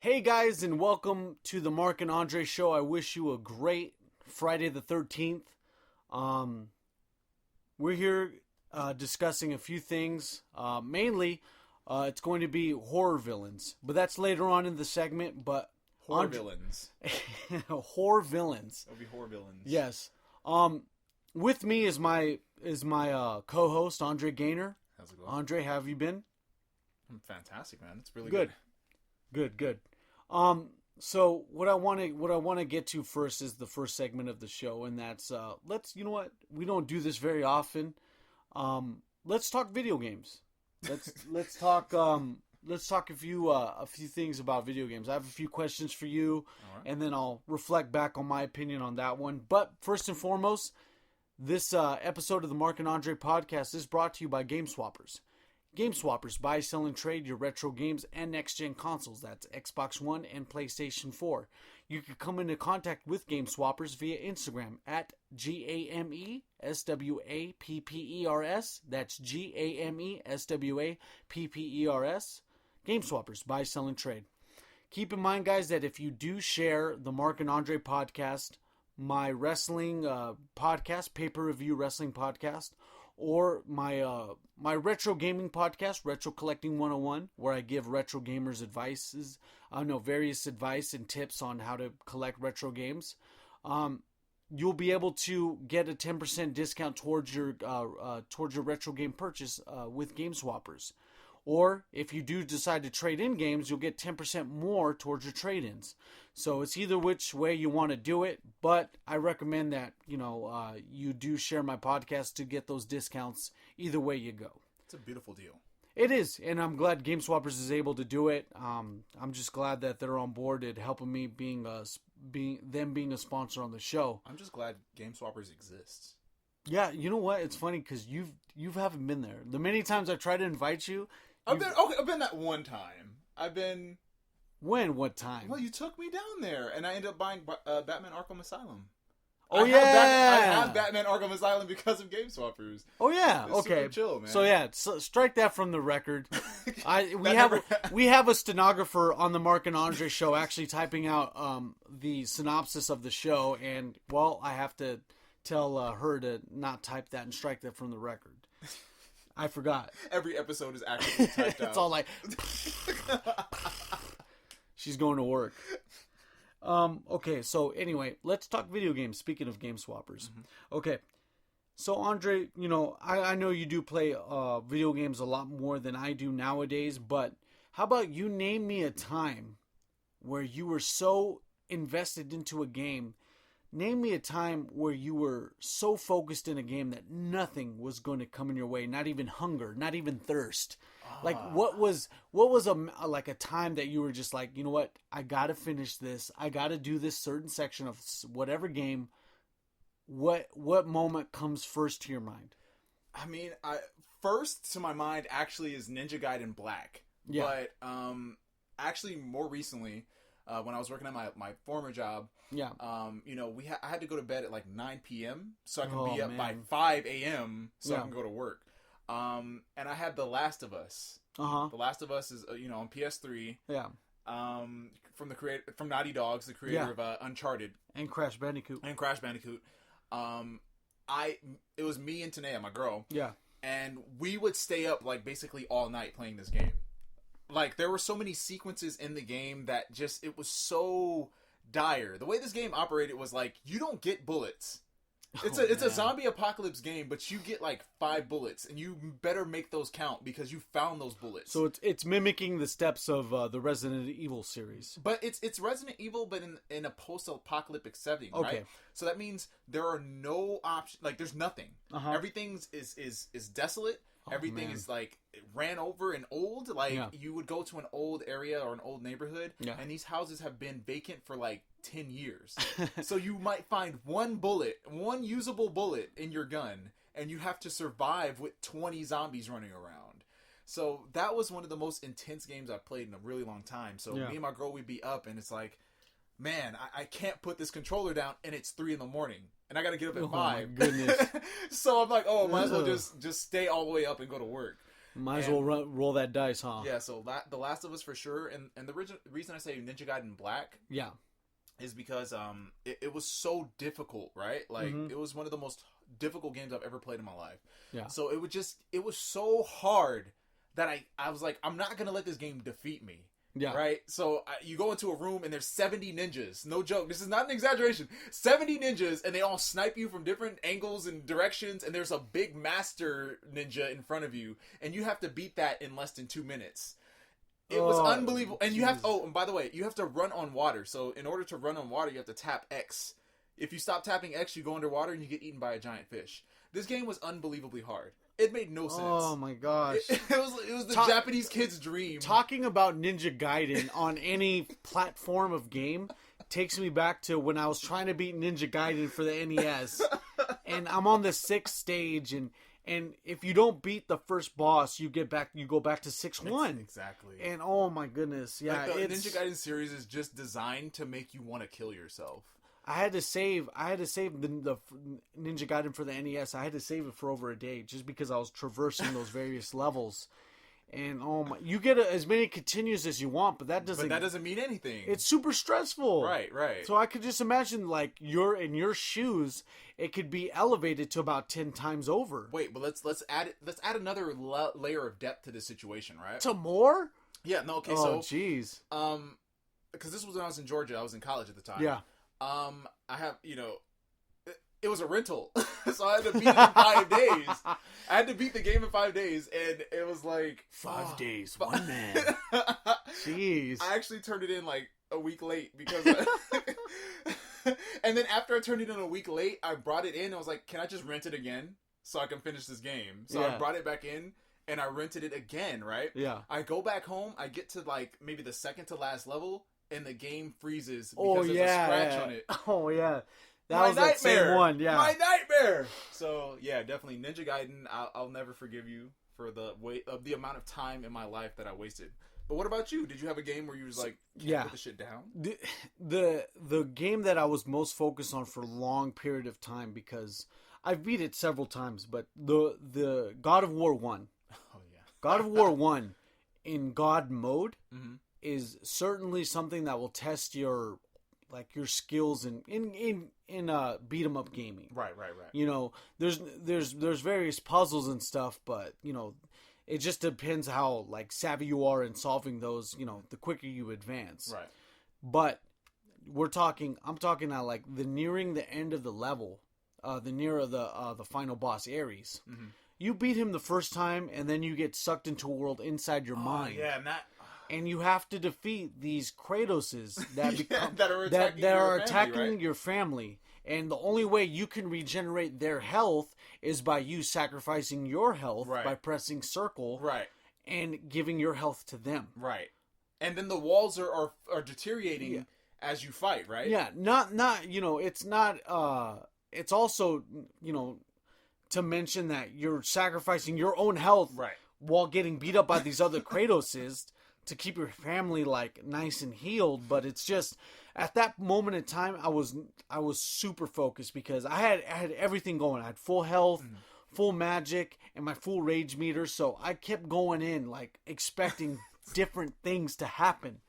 Hey guys, and welcome to the Mark and Andre show. I wish you a great Friday the 13th. We're here discussing a few things. Mainly, it's going to be horror villains, but that's later on in the segment. But Horror villains. horror villains. It'll be horror villains. Yes. With me is my co-host Andre Gaynor. How's it going? Andre, how have you been? I'm fantastic, man. It's really Good. Good. So what I want to get to first is the first segment of the show, and that's you know what? We don't do this very often. Let's talk video games. Let's talk a few things about video games. I have a few questions for you, All right. and then I'll reflect back on my opinion on that one. But first and foremost, this episode of the Mark and Andre podcast is brought to you by Game Swappers. Game Swappers, buy, sell, and trade your retro games and next-gen consoles. That's Xbox One and PlayStation 4. You can come into contact with Game Swappers via Instagram at GAMESWAPPERS. That's GAMESWAPPERS. Game Swappers, buy, sell, and trade. Keep in mind, guys, that if you do share the Mark and Andre podcast, my wrestling podcast, pay-per-view wrestling podcast, or my retro gaming podcast, Retro Collecting 101, where I give retro gamers various advice and tips on how to collect retro games. You'll be able to get a 10% discount towards your retro game purchase with Game Swappers. Or if you do decide to trade in games, you'll get 10% more towards your trade-ins. So it's either which way you want to do it, but I recommend that you do share my podcast to get those discounts either way you go. It's a beautiful deal. It is, and I'm glad Game Swappers is able to do it. I'm just glad that they're on board and helping me being a sponsor on the show. I'm just glad Game Swappers exists. Yeah, you know what? It's funny because you haven't been there. The many times I try to invite you. I've been that one time. When? What time? Well, you took me down there, and I ended up buying Batman Arkham Asylum. Oh, I have Batman Arkham Asylum because of Game Swappers. Oh yeah, It's okay. super chill, man. So yeah, strike that from the record. We have a stenographer on the Mark and Andre show actually typing out the synopsis of the show, and I have to tell her to not type that and strike that from the record. I forgot. Every episode is actually typed out. It's all like she's going to work. Okay, so anyway, let's talk video games. Speaking of Game Swappers. Mm-hmm. Okay, so Andre, I know you do play video games a lot more than I do nowadays, but how about you name me a time where you were so invested into a game? Name me a time where you were so focused in a game that nothing was going to come in your way, not even hunger, not even thirst. Like what was a time that you were just like, you know what, I gotta finish this, I gotta do this certain section of whatever game. What moment comes first to your mind? I mean, first to my mind actually is Ninja Gaiden Black. Yeah. But actually more recently, when I was working at my former job, yeah, I had to go to bed at like 9 p.m. so I can be up man. by 5 a.m. so I Yeah. can go to work. And I had The Last of Us. Uh-huh. The Last of Us is on PS3. Yeah. From Naughty Dogs, the creator of Uncharted And Crash Bandicoot. It was me and Tanea, my girl. Yeah. And we would stay up like basically all night playing this game. Like there were so many sequences in the game that it was so dire. The way this game operated was like you don't get bullets. It's a zombie apocalypse game, but you get like 5 bullets, and you better make those count because you found those bullets. So it's mimicking the steps of the Resident Evil series. But it's Resident Evil, but in a post-apocalyptic setting, Okay. right? So that means there are no options. Like there's nothing. Uh-huh. Everything is desolate. Everything man. is like ran over and old. Like Yeah. you would go to an old area or an old neighborhood, Yeah. and these houses have been vacant for like 10 years. So you might find one usable bullet in your gun, and you have to survive with 20 zombies running around. So that was one of the most intense games I've played in a really long time. So Yeah. me and my girl, we'd be up, and it's like, man, I can't put this controller down, and it's 3 a.m. and I got to get up at 5. My goodness. So I'm like, might as well just stay all the way up and go to work. Might as And- well roll that dice, huh? Yeah, so The Last of Us for sure, and the reason I say Ninja Gaiden Black Yeah. is because it was so difficult, right? Like Mhm. it was one of the most difficult games I've ever played in my life. Yeah. So it was so hard that I was like, I'm not gonna let this game defeat me. Yeah. Right? So you go into a room and there's 70 ninjas. No joke. This is not an exaggeration. 70 ninjas and they all snipe you from different angles and directions, and there's a big master ninja in front of you and you have to beat that in less than 2 minutes. It was unbelievable. And you have and by the way, you have to run on water. So in order to run on water, you have to tap X. If you stop tapping X, you go underwater and you get eaten by a giant fish. This game was unbelievably hard. It made no sense. Oh my gosh. It was the Japanese kid's dream. Talking about Ninja Gaiden on any platform of game takes me back to when I was trying to beat Ninja Gaiden for the NES. And I'm on the 6th stage, and if you don't beat the first boss, you go back to 6-1. Exactly. And oh my goodness, yeah, Like the Ninja Gaiden series is just designed to make you want to kill yourself. I had to save the Ninja Gaiden for the NES. I had to save it for over a day just because I was traversing those various levels. And oh my, you get as many continues as you want, but that doesn't mean anything. It's super stressful. Right. So I could just imagine, like, you're in your shoes, it could be elevated to about 10 times over. Wait, but let's add another layer of depth to this situation, right? To more? Yeah, no, okay, Oh, jeez. because this was when I was in Georgia. I was in college at the time. Yeah. I have, it was a rental, so I had to beat it in 5 days. I had to beat the game in 5 days, and it was like 5 days, one man. Jeez. I actually turned it in like a week late because, and then after I turned it in a week late, I brought it in. I was like, "Can I just rent it again so I can finish this game?" So I brought it back in and I rented it again. Right? Yeah. I go back home. I get to like maybe the second to last level, and the game freezes because there's a scratch on it. Oh yeah. That My was that same one, yeah. My nightmare. So yeah, definitely Ninja Gaiden. I'll never forgive you for the amount of time in my life that I wasted. But what about you? Did you have a game where you was like, can't put the shit down? The game that I was most focused on for a long period of time, because I've beat it several times, but the God of War 1. Oh yeah. God of War 1 in God mode Mm-hmm. is certainly something that will test your skills in beat 'em up gaming. Right. You know, there's various puzzles and stuff, but it just depends how like savvy you are in solving those. The quicker you advance. Right. But I'm talking now like nearing the end of the level, the nearer the final boss Ares. Mm-hmm. You beat him the first time, and then you get sucked into a world inside your mind. Yeah, and that. And you have to defeat these Kratoses that that are attacking your family. And the only way you can regenerate their health is by you sacrificing your health by pressing circle and giving your health to them. Right. And then the walls are deteriorating as you fight, right? Yeah, not it's not it's also, to mention that you're sacrificing your own health while getting beat up by these other Kratoses to keep your family like nice and healed. But it's just at that moment in time I was super focused because I had everything going. I had full health, full magic, and my full rage meter, so I kept going in like expecting different things to happen.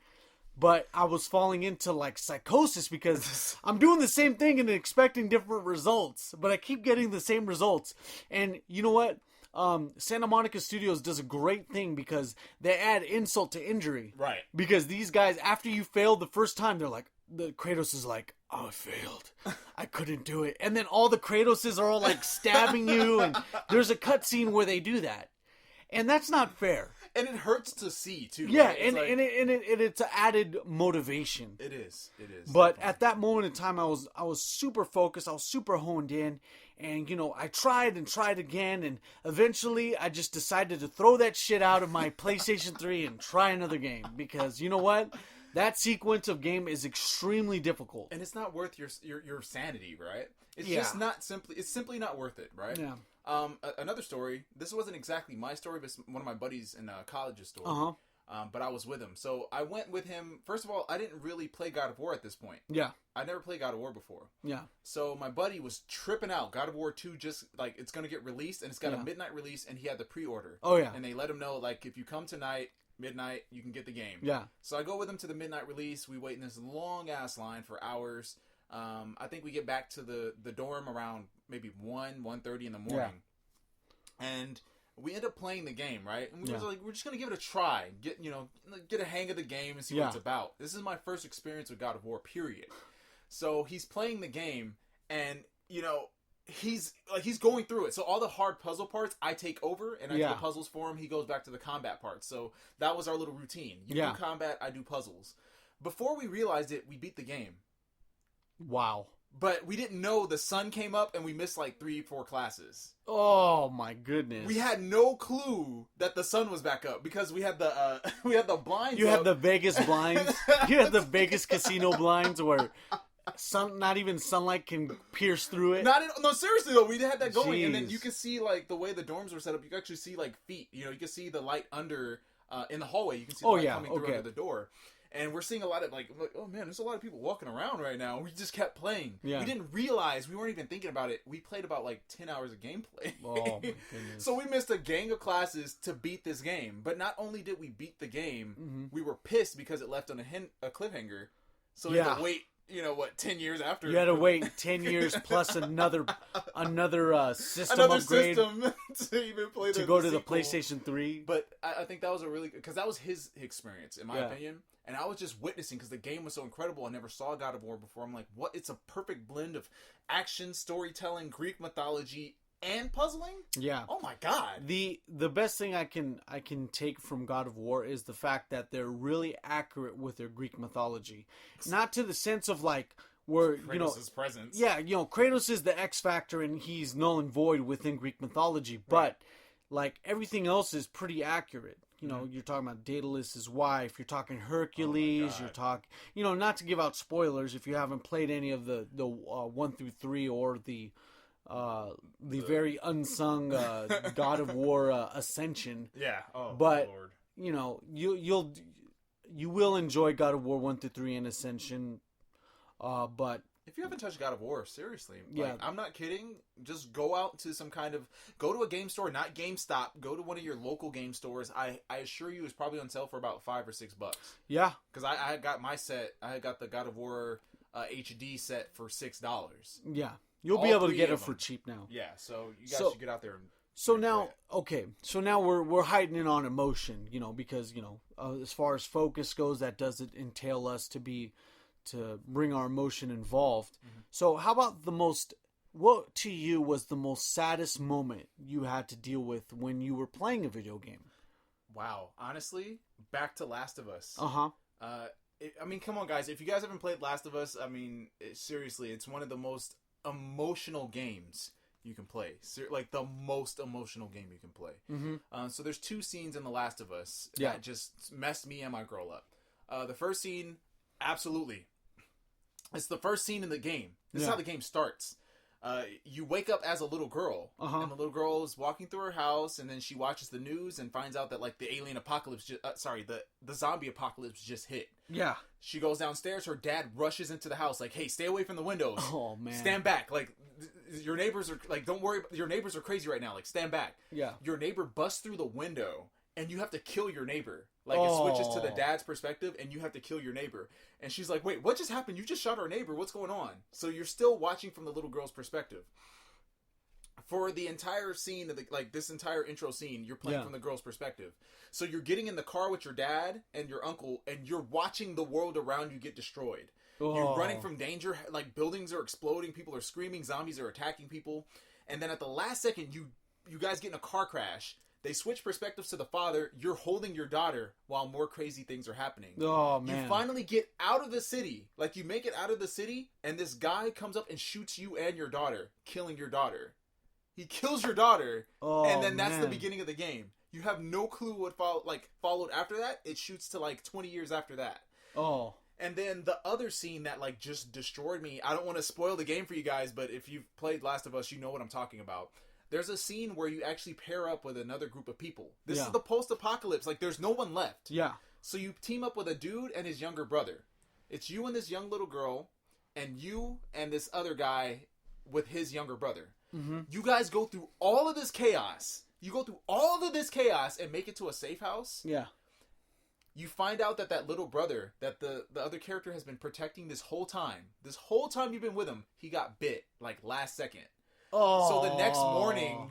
But I was falling into like psychosis because I'm doing the same thing and expecting different results, but I keep getting the same results. And you know what? Santa Monica Studios does a great thing because they add insult to injury. Right. Because these guys, after you failed the first time, they're like, the Kratos is like, oh, I failed. I couldn't do it. And then all the Kratoses are all like stabbing you, and there's a cutscene where they do that. And that's not fair. And it hurts to see too. Yeah, right? and it's added motivation. It is. But at that moment in time, I was super focused. I was super honed in, and I tried and tried again, and eventually I just decided to throw that shit out of my PlayStation 3 and try another game because you know what? That sequence of game is extremely difficult, and it's not worth your sanity, right? It's just it's simply not worth it, right? Yeah. Another story. This wasn't exactly my story, but it's one of my buddies in college's story. but I was with him. So I went with him. First of all, I didn't really play God of War at this point. Yeah. I never played God of War before. Yeah. So my buddy was tripping out. God of War 2 just, like, it's going to get released, and it's got a Yeah. midnight release, and he had the pre-order. Oh, yeah. And they let him know, like, if you come tonight, midnight, you can get the game. Yeah. So I go with him to the midnight release. We wait in this long-ass line for hours. I think we get back to the dorm around maybe 1:30 in the morning. Yeah. And we end up playing the game, right? And we Yeah. were like, we're just gonna give it a try, get a hang of the game and see what it's about. This is my first experience with God of War, period. So he's playing the game, and he's going through it. So all the hard puzzle parts I take over, and I do the puzzles for him. He goes back to the combat parts. So that was our little routine. You do combat, I do puzzles. Before we realized it, we beat the game. Wow. But we didn't know the sun came up, and we missed like 3-4 classes. Oh my goodness. We had no clue that the sun was back up because we had the blinds. You up. had the Vegas blinds. You had the Vegas casino blinds where not even sunlight can pierce through it. No, seriously though, we had that going, and then Jeez. you could see like the way the dorms were set up. You could actually see like feet. You can see the light under in the hallway. You can see the light coming through under the door. And we're seeing a lot of like, oh man, there's a lot of people walking around right now. We just kept playing. Yeah. We didn't realize, we weren't even thinking about it. We played about like 10 hours of gameplay. Oh my goodness. So we missed a gang of classes to beat this game. But not only did we beat the game, we were pissed because it left on a cliffhanger. So we had to wait, 10 years after. You had to wait 10 years plus another system upgrade system to even play to go to the PlayStation 3. But I think that was a really good, because that was his experience, in my opinion. And I was just witnessing, because the game was so incredible. I never saw God of War before. I'm like, what? It's a perfect blend of action, storytelling, Greek mythology, and puzzling? Yeah. Oh my god. The best thing I can take from God of War is the fact that they're really accurate with their Greek mythology. Not to the sense of like where Kratos' presence. Yeah, Kratos is the X factor and he's null and void within Greek mythology, but like everything else is pretty accurate. You're talking about Daedalus' wife. You're talking Hercules. You're talking, not to give out spoilers if you haven't played any of the 1 through 3 or the very unsung God of War Ascension. Yeah. Oh, but Lord. You will enjoy God of War 1 through 3 and Ascension. But if you haven't touched God of War, seriously, yeah, I'm not kidding. Just go out to go to a game store, not GameStop. Go to one of your local game stores. I assure you, it's probably on sale for about $5 or $6. Yeah, because I got my set. I got the God of War HD set for $6. Yeah, you'll be able to get it for cheap now. Yeah, so you guys should get out there. So now we're heightening on emotion, because as far as focus goes, that doesn't entail us to bring our emotion involved. Mm-hmm. So how about what to you was the most saddest moment you had to deal with when you were playing a video game? Wow. Honestly, back to Last of Us. Uh-huh. Come on, guys. If you guys haven't played Last of Us, seriously, it's one of the most emotional games you can play. Like, the most emotional game you can play. Mm-hmm. So there's 2 scenes in The Last of Us that just messed me and my girl up. The first scene, absolutely. It's the first scene in the game. This is how the game starts. You wake up as a little girl, and the little girl is walking through her house, and then she watches the news and finds out that like the alien apocalypse, the zombie apocalypse just hit. Yeah. She goes downstairs. Her dad rushes into the house like, "Hey, stay away from the windows. Oh man, stand back. Like your neighbors are like, don't worry. Your neighbors are crazy right now. Like stand back." Yeah. Your neighbor busts through the window, and you have to kill your neighbor. Like, it switches to the dad's perspective, and you have to kill your neighbor. And she's like, wait, what just happened? You just shot our neighbor. What's going on? So you're still watching from the little girl's perspective. For the entire scene, this entire intro scene, you're playing from the girl's perspective. So you're getting in the car with your dad and your uncle, and you're watching the world around you get destroyed. You're running from danger. Like, buildings are exploding. People are screaming. Zombies are attacking people. And then at the last second, you guys get in a car crash. They switch perspectives to the father. You're holding your daughter while more crazy things are happening. Oh, man. You finally get out of the city. Like, you make it out of the city, and this guy comes up and shoots you and your daughter, killing your daughter. He kills your daughter, and then that's the beginning of the game. You have no clue what followed after that. It shoots to, 20 years after that. Oh. And then the other scene that, just destroyed me. I don't want to spoil the game for you guys, but if you've played Last of Us, you know what I'm talking about. there's a scene where you actually pair up with another group of people. This Yeah. is the post-apocalypse. Like, there's no one left. Yeah. So you team up with a dude and his younger brother. It's you and this young little girl, and you and this other guy with his younger brother. Mm-hmm. You guys go through all of this chaos. You go through all of this chaos and make it to a safe house. Yeah. You find out that little brother that the other character has been protecting this whole time you've been with him, he got bit like last second. Oh. So the next morning,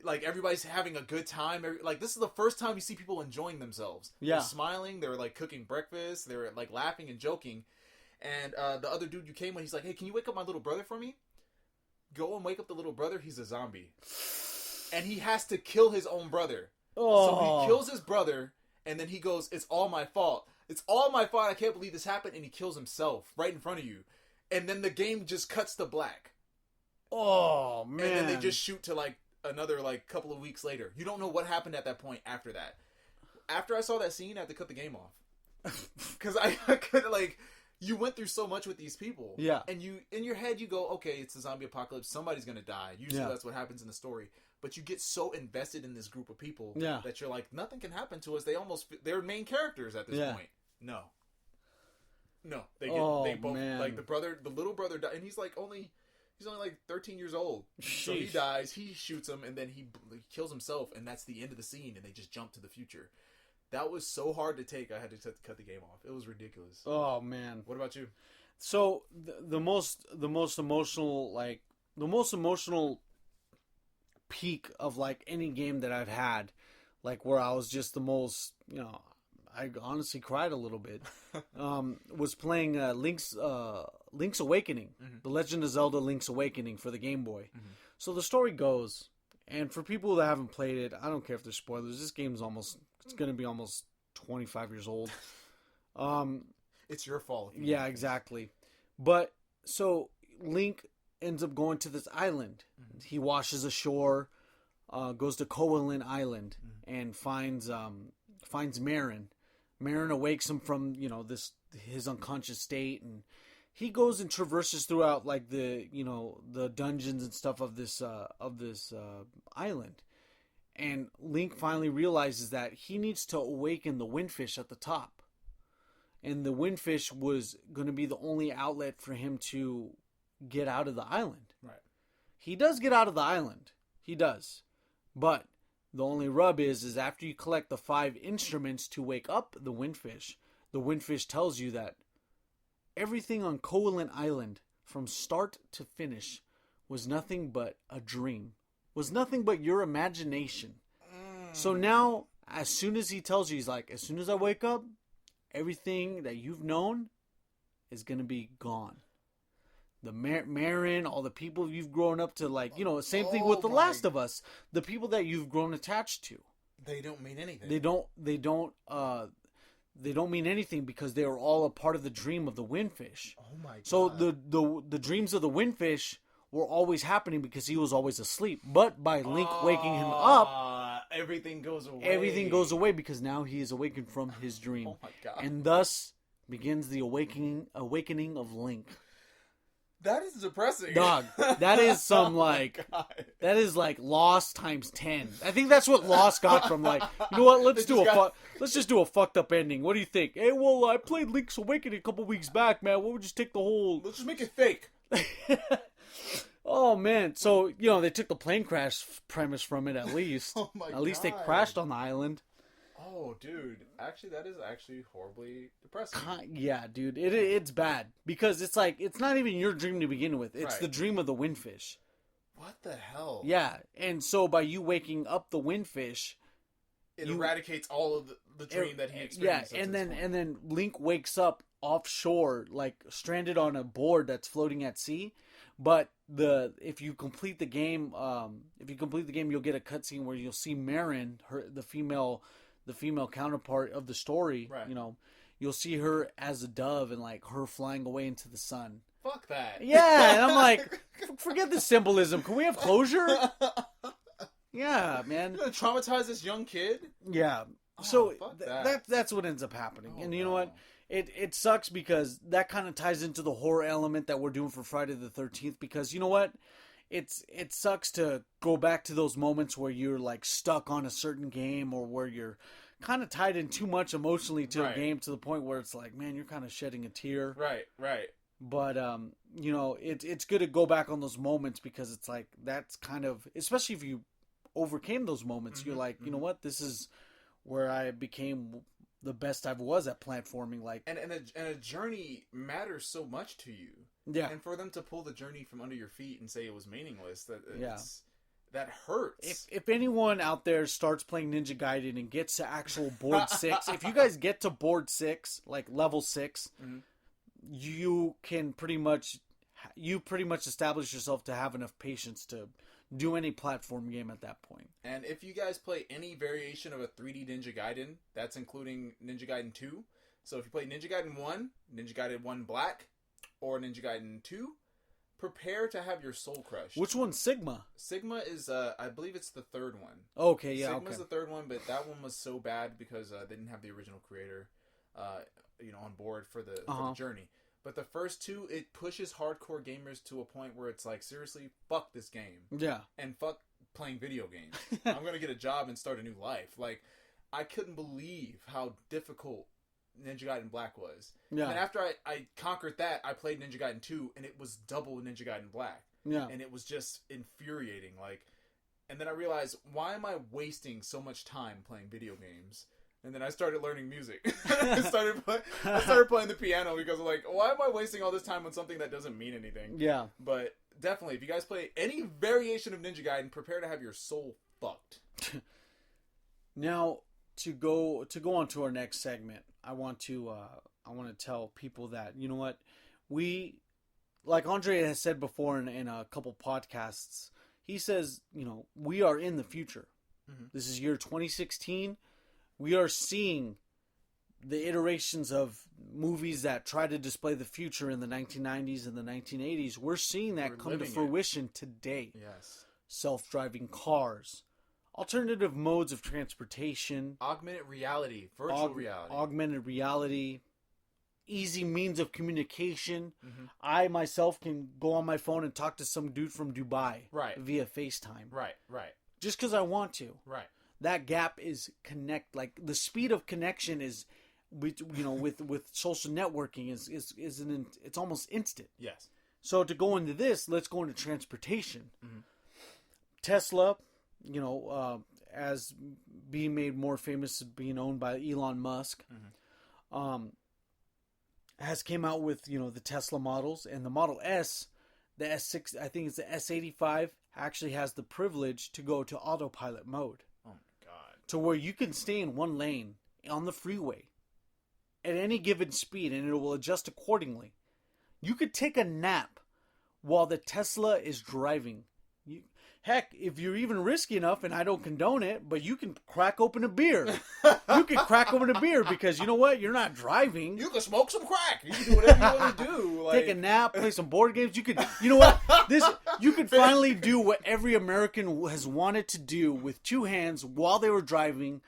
like, everybody's having a good time. Like, this is the first time you see people enjoying themselves. Yeah. They're smiling. They're like cooking breakfast. They're like laughing and joking. And the other dude you came with, he's like, "Hey, can you wake up my little brother for me?" Go and wake up the little brother. He's a zombie. And he has to kill his own brother. Oh. So he kills his brother, and then he goes, "It's all my fault. It's all my fault. I can't believe this happened." And he kills himself right in front of you. And then the game just cuts to black. Oh, man. And then they just shoot to like another like couple of weeks later. You don't know what happened at that point after that. After I saw that scene, I had to cut the game off. Because I couldn't, like, you went through so much with these people. Yeah. And you, in your head, you go, okay, it's a zombie apocalypse. Somebody's going to die. Usually that's what happens in the story. But you get so invested in this group of people that you're like, nothing can happen to us. They're main characters at this point. No. They both, man. like, the little brother died, and he's only like 13 years old. So he dies, he shoots him, and then he kills himself, and that's the end of the scene, and they just jump to the future. That was so hard to take, I had to cut the game off. It was ridiculous. Oh, man. What about you? So, the most emotional peak of, like, any game that I've had, like, where I was just the most, I honestly cried a little bit, was playing Link's Awakening, The Legend of Zelda Link's Awakening for the Game Boy. So the story goes, and for people that haven't played it, I don't care if there's spoilers, this game's it's going to be almost 25 years old. It's your fault. Yeah, exactly. But, so, Link ends up going to this island. He washes ashore, goes to Koholint Island, and finds Marin. Marin awakes him from, his unconscious state, and he goes and traverses throughout, like, the dungeons and stuff of this island. And Link finally realizes that he needs to awaken the windfish at the top. And the windfish was going to be the only outlet for him to get out of the island. Right. He does get out of the island. He does. But the only rub is after you collect the 5 instruments to wake up the windfish tells you that everything on Koholint Island from start to finish was nothing but a dream. Was nothing but your imagination. So now, as soon as he tells you, he's like, as soon as I wake up, everything that you've known is going to be gone. The Marin, all the people you've grown up to, like, same thing with The Last of Us. The people that you've grown attached to. They don't mean anything. They don't mean anything because they were all a part of the dream of the windfish. Oh my god. So the dreams of the windfish were always happening because he was always asleep. But by Link waking him up, everything goes away. Everything goes away because now he is awakened from his dream. Oh my god. And thus begins the awakening of Link. That is depressing. Dog, that is some that is like Lost times 10. I think that's what Lost got from, like, you know what, let's just do a fucked up ending. What do you think? Hey, well, I played Link's Awakening a couple weeks back, man. What would you take the whole... Let's just make it fake. Oh, man. So, they took the plane crash premise from it at least. Oh my god. At least they crashed on the island. Oh, dude. Actually, that is actually horribly depressing. Yeah, dude. It's bad. Because it's like, it's not even your dream to begin with. It's the dream of the windfish. What the hell? Yeah. And so by you waking up the windfish... It eradicates all of the dream that he experienced. Yeah, and then Link wakes up offshore, like, stranded on a board that's floating at sea. But if you complete the game, you'll get a cutscene where you'll see Marin, the female counterpart of the story. Right. You'll see her as a dove and, like, her flying away into the sun. Fuck that. Yeah, and I'm like, forget the symbolism. Can we have closure? Yeah, man. You're gonna traumatize this young kid? Yeah. So that's what ends up happening. Oh, and you know what? It sucks because that kind of ties into the horror element that we're doing for Friday the 13th, because you know what? it sucks to go back to those moments where you're like stuck on a certain game, or where you're kind of tied in too much emotionally to a game to the point where it's like, man, you're kind of shedding a tear. Right. But you know, it's good to go back on those moments, because it's like, that's kind of, especially if you overcame those moments, you're like, you know what, this is where I became the best I was at platforming. Like, and a journey matters so much to you. Yeah. And for them to pull the journey from under your feet and say it was meaningless, that hurts. If anyone out there starts playing Ninja Gaiden and gets to actual board 6, if you guys get to board 6, like level 6, you can pretty much establish yourself to have enough patience to do any platform game at that point. And if you guys play any variation of a 3D Ninja Gaiden, that's including Ninja Gaiden 2. So if you play Ninja Gaiden 1, Ninja Gaiden 1 Black, or Ninja Gaiden 2, prepare to have your soul crushed. Which one's Sigma? Sigma is, I believe it's the third one. Okay, yeah, Sigma's the third one, but that one was so bad because they didn't have the original creator, on board for the journey. But the first two, it pushes hardcore gamers to a point where it's like, seriously, fuck this game. Yeah. And fuck playing video games. I'm going to get a job and start a new life. Like, I couldn't believe how difficult Ninja Gaiden Black was. Yeah. And after I conquered that, I played Ninja Gaiden 2, and it was double Ninja Gaiden Black. Yeah. And it was just infuriating. Like, and then I realized, why am I wasting so much time playing video games? And then I started learning music. I started playing the piano because I'm like, why am I wasting all this time on something that doesn't mean anything? Yeah. But definitely, if you guys play any variation of Ninja Gaiden, prepare to have your soul fucked. Now, to go on to our next segment, I want to tell people that, you know what, we, like Andre has said before in a couple podcasts, he says, you know, we are in the future. This is year 2016. We are seeing the iterations of movies that try to display the future in the 1990s and the 1980s. We're seeing that come to fruition today. Yes. Self-driving cars, alternative modes of transportation, augmented reality, virtual reality, augmented reality, easy means of communication. I myself can go on my phone and talk to some dude from Dubai via FaceTime. Right. Just because I want to. Right. That gap is like the speed of connection is, with social networking it's almost instant. Yes. So to go into this, let's go into transportation. Tesla, as being made more famous, being owned by Elon Musk, has came out with the Tesla models, and the Model S, the S6, I think it's the S85, actually has the privilege to go to autopilot mode. To where you can stay in one lane on the freeway at any given speed, and it will adjust accordingly. You could take a nap while the Tesla is driving. Heck, if you're even risky enough, and I don't condone it, but you can crack open a beer. You can crack open a beer because you know what? You're not driving. You can smoke some crack. You can do whatever you want to do. Take a nap, play some board games. You could, you could finally do what every American has wanted to do with two hands while they were driving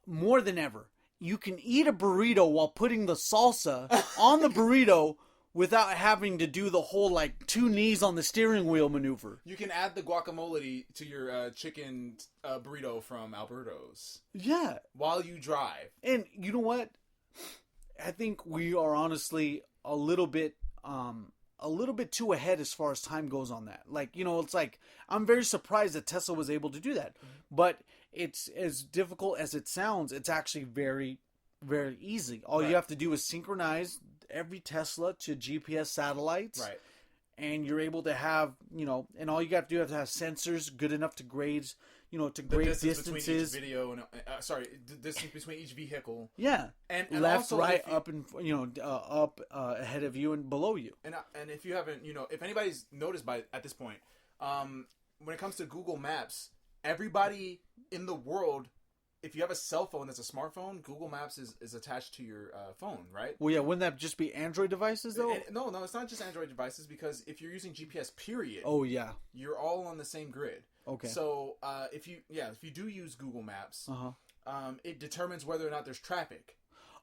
more than ever. You can eat a burrito while putting the salsa on the burrito without having to do the whole, like, two knees on the steering wheel maneuver. You can add the guacamole to your chicken burrito from Alberto's. Yeah. While you drive. And you know what? I think we are honestly a little bit too ahead as far as time goes on that. Like, it's like, I'm very surprised that Tesla was able to do that. But it's as difficult as it sounds. It's actually very, very easy. All you have to do is synchronize every Tesla to GPS satellites. Right. And you're able to have, and all you got to do is have sensors good enough to grade, grade distances. Between each video and, the distance between each vehicle. Yeah. And left, right, up, and, up, ahead of you and below you. And if you haven't, if anybody's noticed at this point, when it comes to Google Maps, everybody in the world, if you have a cell phone that's a smartphone, Google Maps is attached to your phone, right? Well, yeah, wouldn't that just be Android devices, though? No, it's not just Android devices, because if you're using GPS, period, oh yeah, you're all on the same grid. Okay. So if you do use Google Maps, it determines whether or not there's traffic.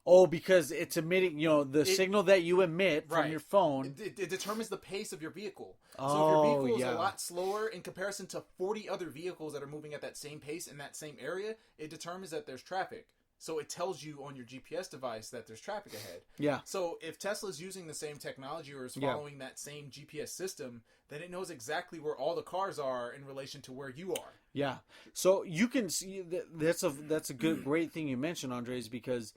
Oh, because it's emitting, the signal that you emit from Right. your phone. It determines the pace of your vehicle. So if Oh, your vehicle is yeah. a lot slower in comparison to 40 other vehicles that are moving at that same pace in that same area, it determines that there's traffic. So it tells you on your GPS device that there's traffic ahead. Yeah. So if Tesla's using the same technology or is following that same GPS system, then it knows exactly where all the cars are in relation to where you are. Yeah. So you can see that's a great thing you mentioned, Andres, because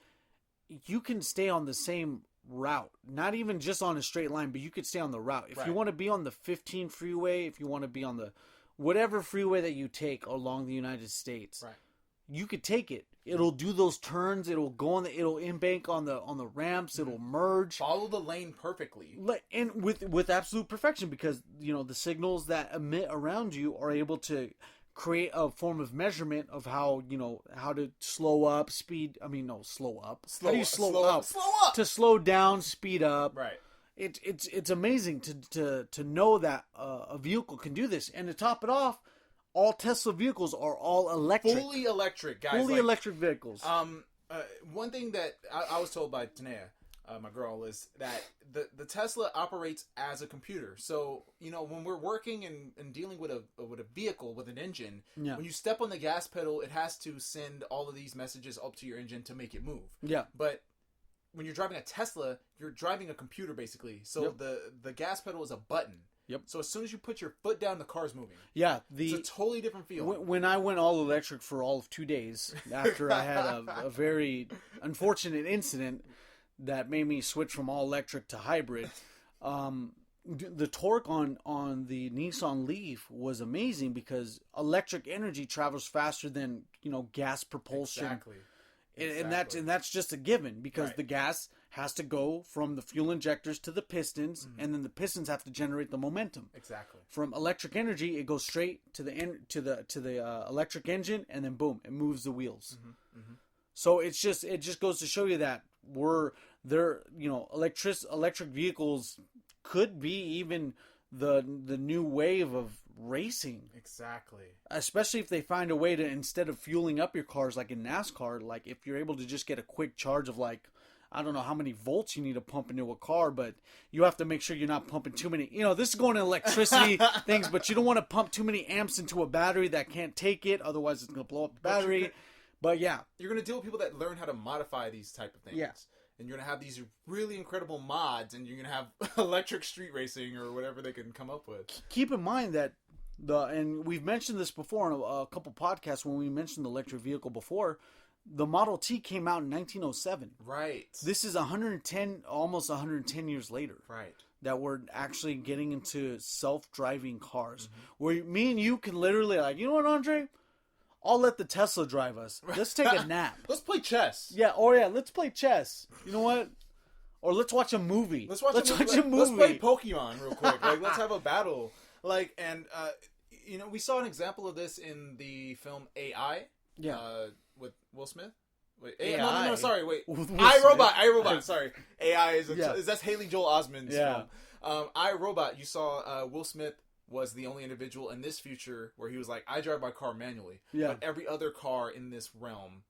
you can stay on the same route, not even just on a straight line, but you could stay on the route. If you Right. want to be on the 15 freeway, if you want to be on the whatever freeway that you take along the United States, Right. you could take it. It'll do those turns. It'll go it'll in-bank on the ramps. It'll merge. Follow the lane perfectly. And with absolute perfection, because the signals that emit around you are able to create a form of measurement of how to slow up, speed. I mean, no, slow up. How do you slow up? Slow up. To slow down, speed up. Right. It's amazing to know that a vehicle can do this. And to top it off, all Tesla vehicles are all electric. Fully electric, guys. Fully Like, electric vehicles. one thing that I was told by Tanea, my girl, is that the Tesla operates as a computer. So when we're working and dealing with a vehicle with an engine, Yeah. when you step on the gas pedal, it has to send all of these messages up to your engine to make it move. Yeah. But when you're driving a Tesla, you're driving a computer basically. So Yep. the gas pedal is a button. Yep. So as soon as you put your foot down, the car's moving. Yeah. It's a totally different feel. When I went all electric for all of 2 days after I had a very unfortunate incident that made me switch from all electric to hybrid, the torque on the Nissan Leaf was amazing because electric energy travels faster than gas propulsion. Exactly. And that's just a given because Right. the gas has to go from the fuel injectors to the pistons, and then the pistons have to generate the momentum. Exactly. From electric energy, it goes straight to the electric engine, and then boom, it moves the wheels. So it just goes to show you that electric vehicles could be even the new wave of racing. Exactly. Especially if they find a way to, instead of fueling up your cars like in NASCAR, like if you're able to just get a quick charge of I don't know how many volts you need to pump into a car, but you have to make sure you're not pumping too many. This is going to electricity things, but you don't want to pump too many amps into a battery that can't take it. Otherwise, it's going to blow up the battery. But yeah. You're going to deal with people that learn how to modify these type of things. Yeah. And you're going to have these really incredible mods, and you're going to have electric street racing or whatever they can come up with. Keep in mind that and we've mentioned this before in a couple podcasts when we mentioned the electric vehicle before. The Model T came out in 1907. Right. This is almost 110 years later. Right. That we're actually getting into self-driving cars. Where me and you can literally you know what, Andre? I'll let the Tesla drive us. Let's take a nap. Let's play chess. Yeah, let's play chess. You know what? Or let's watch a movie. Let's watch a movie. Let's play Pokemon real quick. Let's have a battle. We saw an example of this in the film AI. Yeah. With Will Smith. Wait, AI? no, sorry, wait. With Will iRobot. Sorry, AI is Yeah. that's Haley Joel Osment's Yeah. film. iRobot. You saw Will Smith was the only individual in this future where he was like, I drive my car manually, Yeah. but every other car in this realm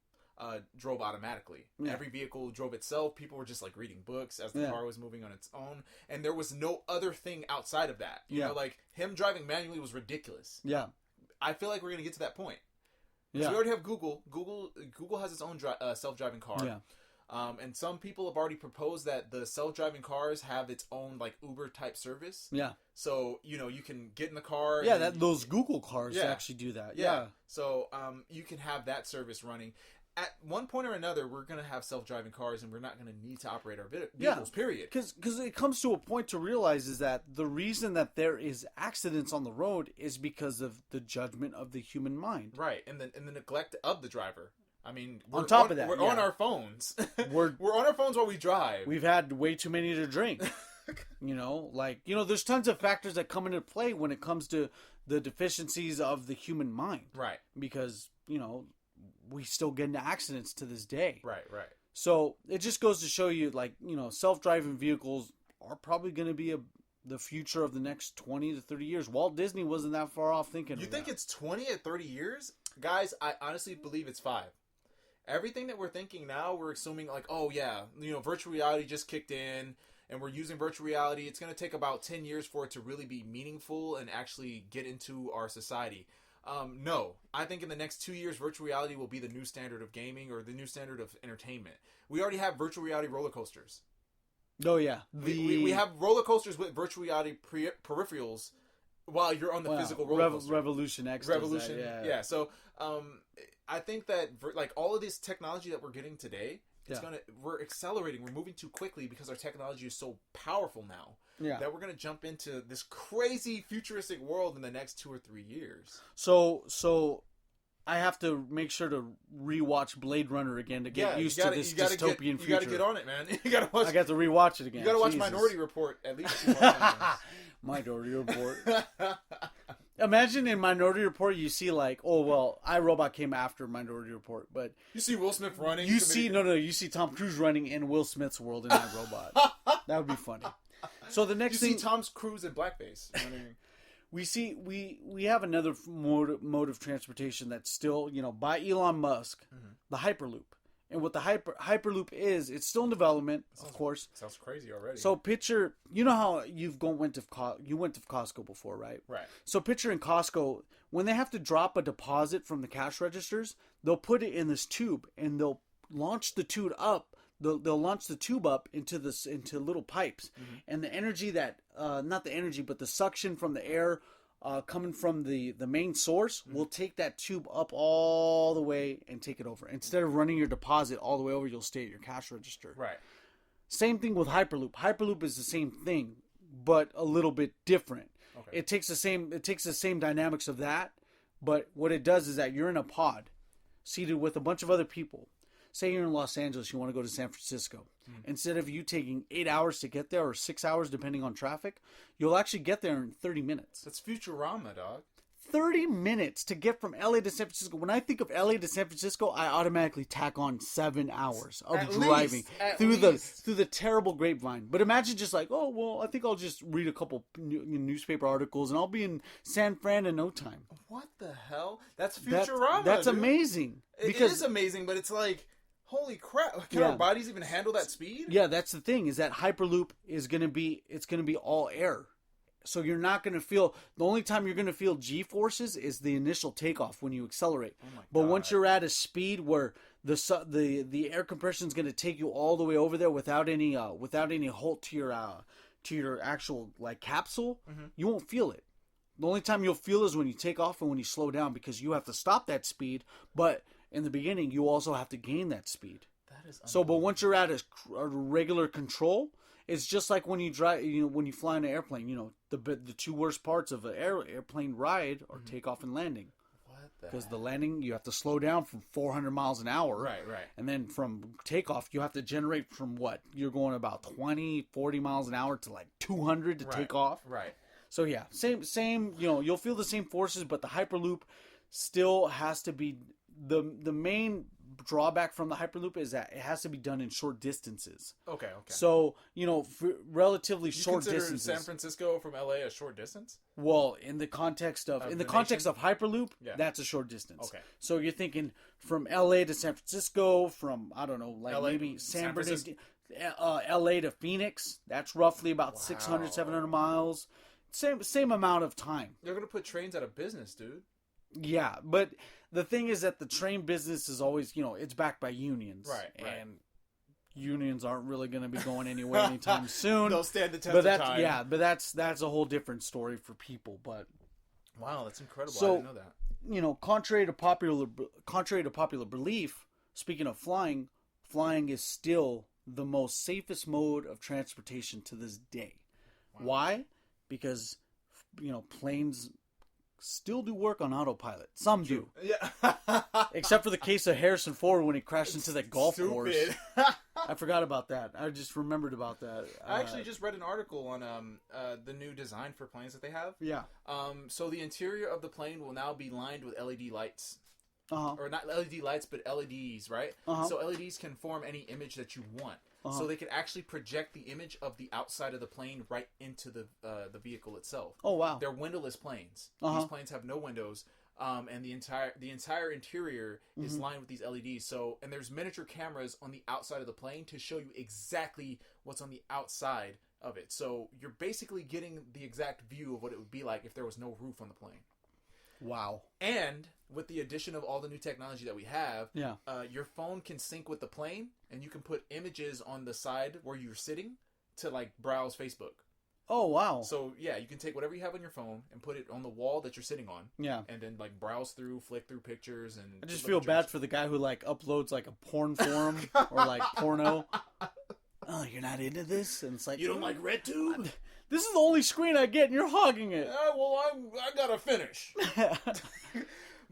drove automatically. Yeah. Every vehicle drove itself. People were just reading books as the Yeah. car was moving on its own, and there was no other thing outside of that. You Yeah. know, him driving manually was ridiculous. Yeah. I feel like we're gonna get to that point. So Yeah. we already have Google. Google has its own self-driving car. Yeah. And some people have already proposed that the self-driving cars have its own Uber type service. Yeah. So you can get in the car. Yeah, and those Google cars Yeah. actually do that. yeah. Yeah. So you can have that service running. At one point or another, we're gonna have self-driving cars, and we're not gonna need to operate our vehicles. Period. Because it comes to a point to realize is that the reason that there is accidents on the road is because of the judgment of the human mind. Right, and the neglect of the driver. I mean, On top of that, we're yeah. on our phones. We're We're on our phones while we drive. We've had way too many to drink. There's tons of factors that come into play when it comes to the deficiencies of the human mind. Right, Because, we still get into accidents to this day. right. So it just goes to show you, self-driving vehicles are probably going to be the future of the next 20 to 30 years. Walt Disney wasn't that far off thinking You of think that. it's 20 or 30 years? Guys, I honestly believe it's 5. everything that we're thinking now, we're assuming like, oh yeah, virtual reality just kicked in, and we're using virtual reality. It's going to take about 10 years for it to really be meaningful and actually get into our society. No, I think in the next 2 years, virtual reality will be the new standard of gaming or the new standard of entertainment. We already have virtual reality roller coasters. Oh yeah, we have roller coasters with virtual reality peripherals while you're on the physical roller coaster. Revolution X. Revolution, that, yeah. So, I think that like all of this technology that we're getting today, we're accelerating. We're moving too quickly because our technology is so powerful now. Yeah. That we're gonna jump into this crazy futuristic world in the next 2 or 3 years. So I have to make sure to rewatch Blade Runner again to get used to this dystopian future. You gotta get on it, man. You gotta watch. I got to rewatch it again. You gotta watch Minority Report at least 2 more times. Minority Report. Imagine in Minority Report you see like, oh well, iRobot came after Minority Report, but you see Will Smith running. You see Tom Cruise running in Will Smith's world in iRobot. That would be funny. So the next thing, see Tom Cruise in blackface. We see we have another mode of transportation that's still, by Elon Musk, the Hyperloop. And what the Hyperloop is, it's still in development, of course. Sounds crazy already. So picture, you know how you went to Costco before, right? Right. So picture in Costco, when they have to drop a deposit from the cash registers, they'll put it in this tube and they'll launch the tube up. They'll launch the tube up into little pipes, and the energy not the energy, but the suction from the air coming from the main source will take that tube up all the way and take it over. Instead of running your deposit all the way over, you'll stay at your cash register. Right. Same thing with Hyperloop. Hyperloop is the same thing, but a little bit different. Okay. It takes the same dynamics of that, but what it does is that you're in a pod, seated with a bunch of other people. Say you're in Los Angeles, you want to go to San Francisco. Instead of you taking 8 hours to get there or 6 hours depending on traffic, you'll actually get there in 30 minutes. That's Futurama, dog. 30 minutes to get from LA to San Francisco. When I think of LA to San Francisco, I automatically tack on 7 hours of driving through the terrible grapevine. But imagine just like, oh, well, I think I'll just read a couple newspaper articles and I'll be in San Fran in no time. What the hell? That's Futurama. That's amazing. It is amazing, but it's like, holy crap! Can our bodies even handle that speed? Yeah, that's the thing. Is that Hyperloop is going to be all air, so you're not going to feel. The only time you're going to feel G forces is the initial takeoff when you accelerate. Oh my God. But once you're at a speed where the air compression is going to take you all the way over there without any halt to your actual like capsule, you won't feel it. The only time you'll feel is when you take off and when you slow down because you have to stop that speed, but in the beginning, you also have to gain that speed. That is so. But once you're at a regular control, it's just like when you drive. When you fly in an airplane. The two worst parts of an airplane ride are takeoff and landing. Because the landing, you have to slow down from 400 miles an hour. Right. And then from takeoff, you have to generate from what? You're going about 20, 40 miles an hour to like 200 to take off. Right. So yeah, same. You'll feel the same forces, but the Hyperloop still has to be. The main drawback from the Hyperloop is that it has to be done in short distances. Okay. So, for relatively short distances. San Francisco from LA a short distance? Well, in the context of Hyperloop, that's a short distance. Okay. So you're thinking from LA to San Francisco, from I don't know, like LA, maybe San Bernardino, LA to Phoenix, that's roughly about 600, 700 miles. Same amount of time. They're going to put trains out of business, dude. Yeah, but the thing is that the train business is always, it's backed by unions. Right. And unions aren't really going to be going anywhere anytime soon. They'll stand the test of time. Yeah, but that's a whole different story for people. But wow, that's incredible. So, I didn't know that. Contrary to popular belief, speaking of flying is still the most safest mode of transportation to this day. Wow. Why? Because, planes still do work on autopilot. Some do. Yeah. Except for the case of Harrison Ford when he crashed into that golf course. I forgot about that. I just remembered about that. I actually just read an article on the new design for planes that they have. Yeah. So the interior of the plane will now be lined with LED lights. Uh-huh. Or not LED lights, but LEDs, right? Uh-huh. So LEDs can form any image that you want. Uh-huh. So they can actually project the image of the outside of the plane right into the vehicle itself. Oh, wow. They're windowless planes. Uh-huh. These planes have no windows. and the entire interior is lined with these LEDs. So, and there's miniature cameras on the outside of the plane to show you exactly what's on the outside of it. So you're basically getting the exact view of what it would be like if there was no roof on the plane. Wow. And with the addition of all the new technology that we have, Yeah. Your phone can sync with the plane, and you can put images on the side where you're sitting to like browse Facebook. Oh, wow. So yeah, you can take whatever you have on your phone and put it on the wall that you're sitting on. Yeah. And then like browse through, flick through pictures, and I just feel bad for the guy who like uploads like a porn forum or like porno. Oh, you're not into this? And it's like, You don't like RedTube? this is the only screen I get and you're hogging it. Well, I gotta finish.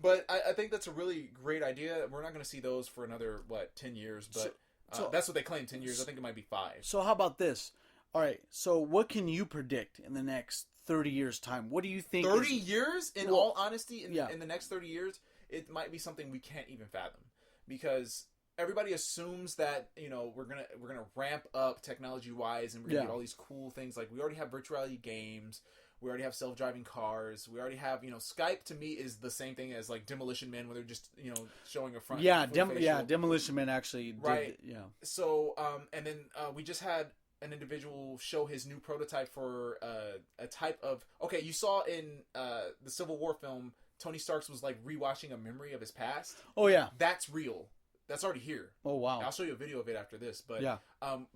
But I think that's a really great idea. We're not going to see those for another 10 years, but So- that's what they claim, 10 years. I think it might be 5. So how about this? All right. So what can you predict in the next 30 years time? What do you think? 30 years? In all honesty, in the next 30 years, it might be something we can't even fathom, because everybody assumes that we're gonna ramp up technology wise, and we're gonna get all these cool things. Like, we already have virtual reality games, we already have self-driving cars, we already have Skype. To me, is the same thing as like Demolition Man, where they're just showing a front. Demolition Man actually did. Right. Yeah. So and then we just had an individual show his new prototype for a type of. Okay, you saw in the Civil War film, Tony Stark was like rewatching a memory of his past. Oh yeah. That's real. That's already here. Oh wow. I'll show you a video of it after this. But yeah.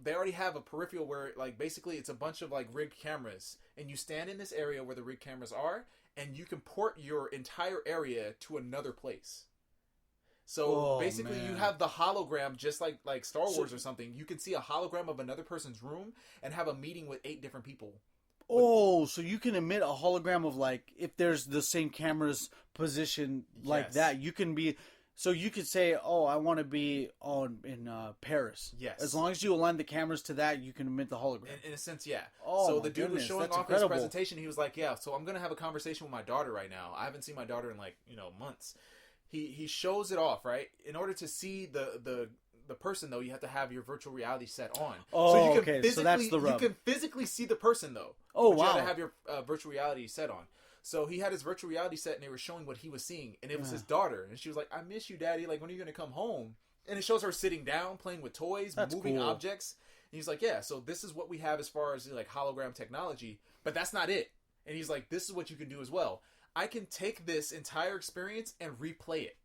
They already have a peripheral where like basically it's a bunch of like rigged cameras, and you stand in this area where the rigged cameras are, and you can port your entire area to another place. So basically, you have the hologram, just like Star Wars or something. You can see a hologram of another person's room and have a meeting with 8 different people. Oh, so you can emit a hologram of like, if there's the same camera's position like that, you can be. So you could say, "Oh, I want to be in Paris." Yes. As long as you align the cameras to that, you can emit the hologram. In a sense, yeah. Oh, so the dude was showing off incredible. his presentation. He was like, "Yeah, so I'm gonna have a conversation with my daughter right now. I haven't seen my daughter in like months." He shows it off, right? In order to see the person, though, you have to have your virtual reality set on. Oh, so you can okay. So that's the rub. You can physically see the person, though. Oh, but wow. You have to have your virtual reality set on. So he had his virtual reality set, and they were showing what he was seeing, and it was his daughter, and she was like, "I miss you, Daddy. Like, when are you gonna come home?" And it shows her sitting down, playing with toys, moving objects. And he's like, "Yeah, so this is what we have as far as like hologram technology, but that's not it." And he's like, "This is what you can do as well. I can take this entire experience and replay it."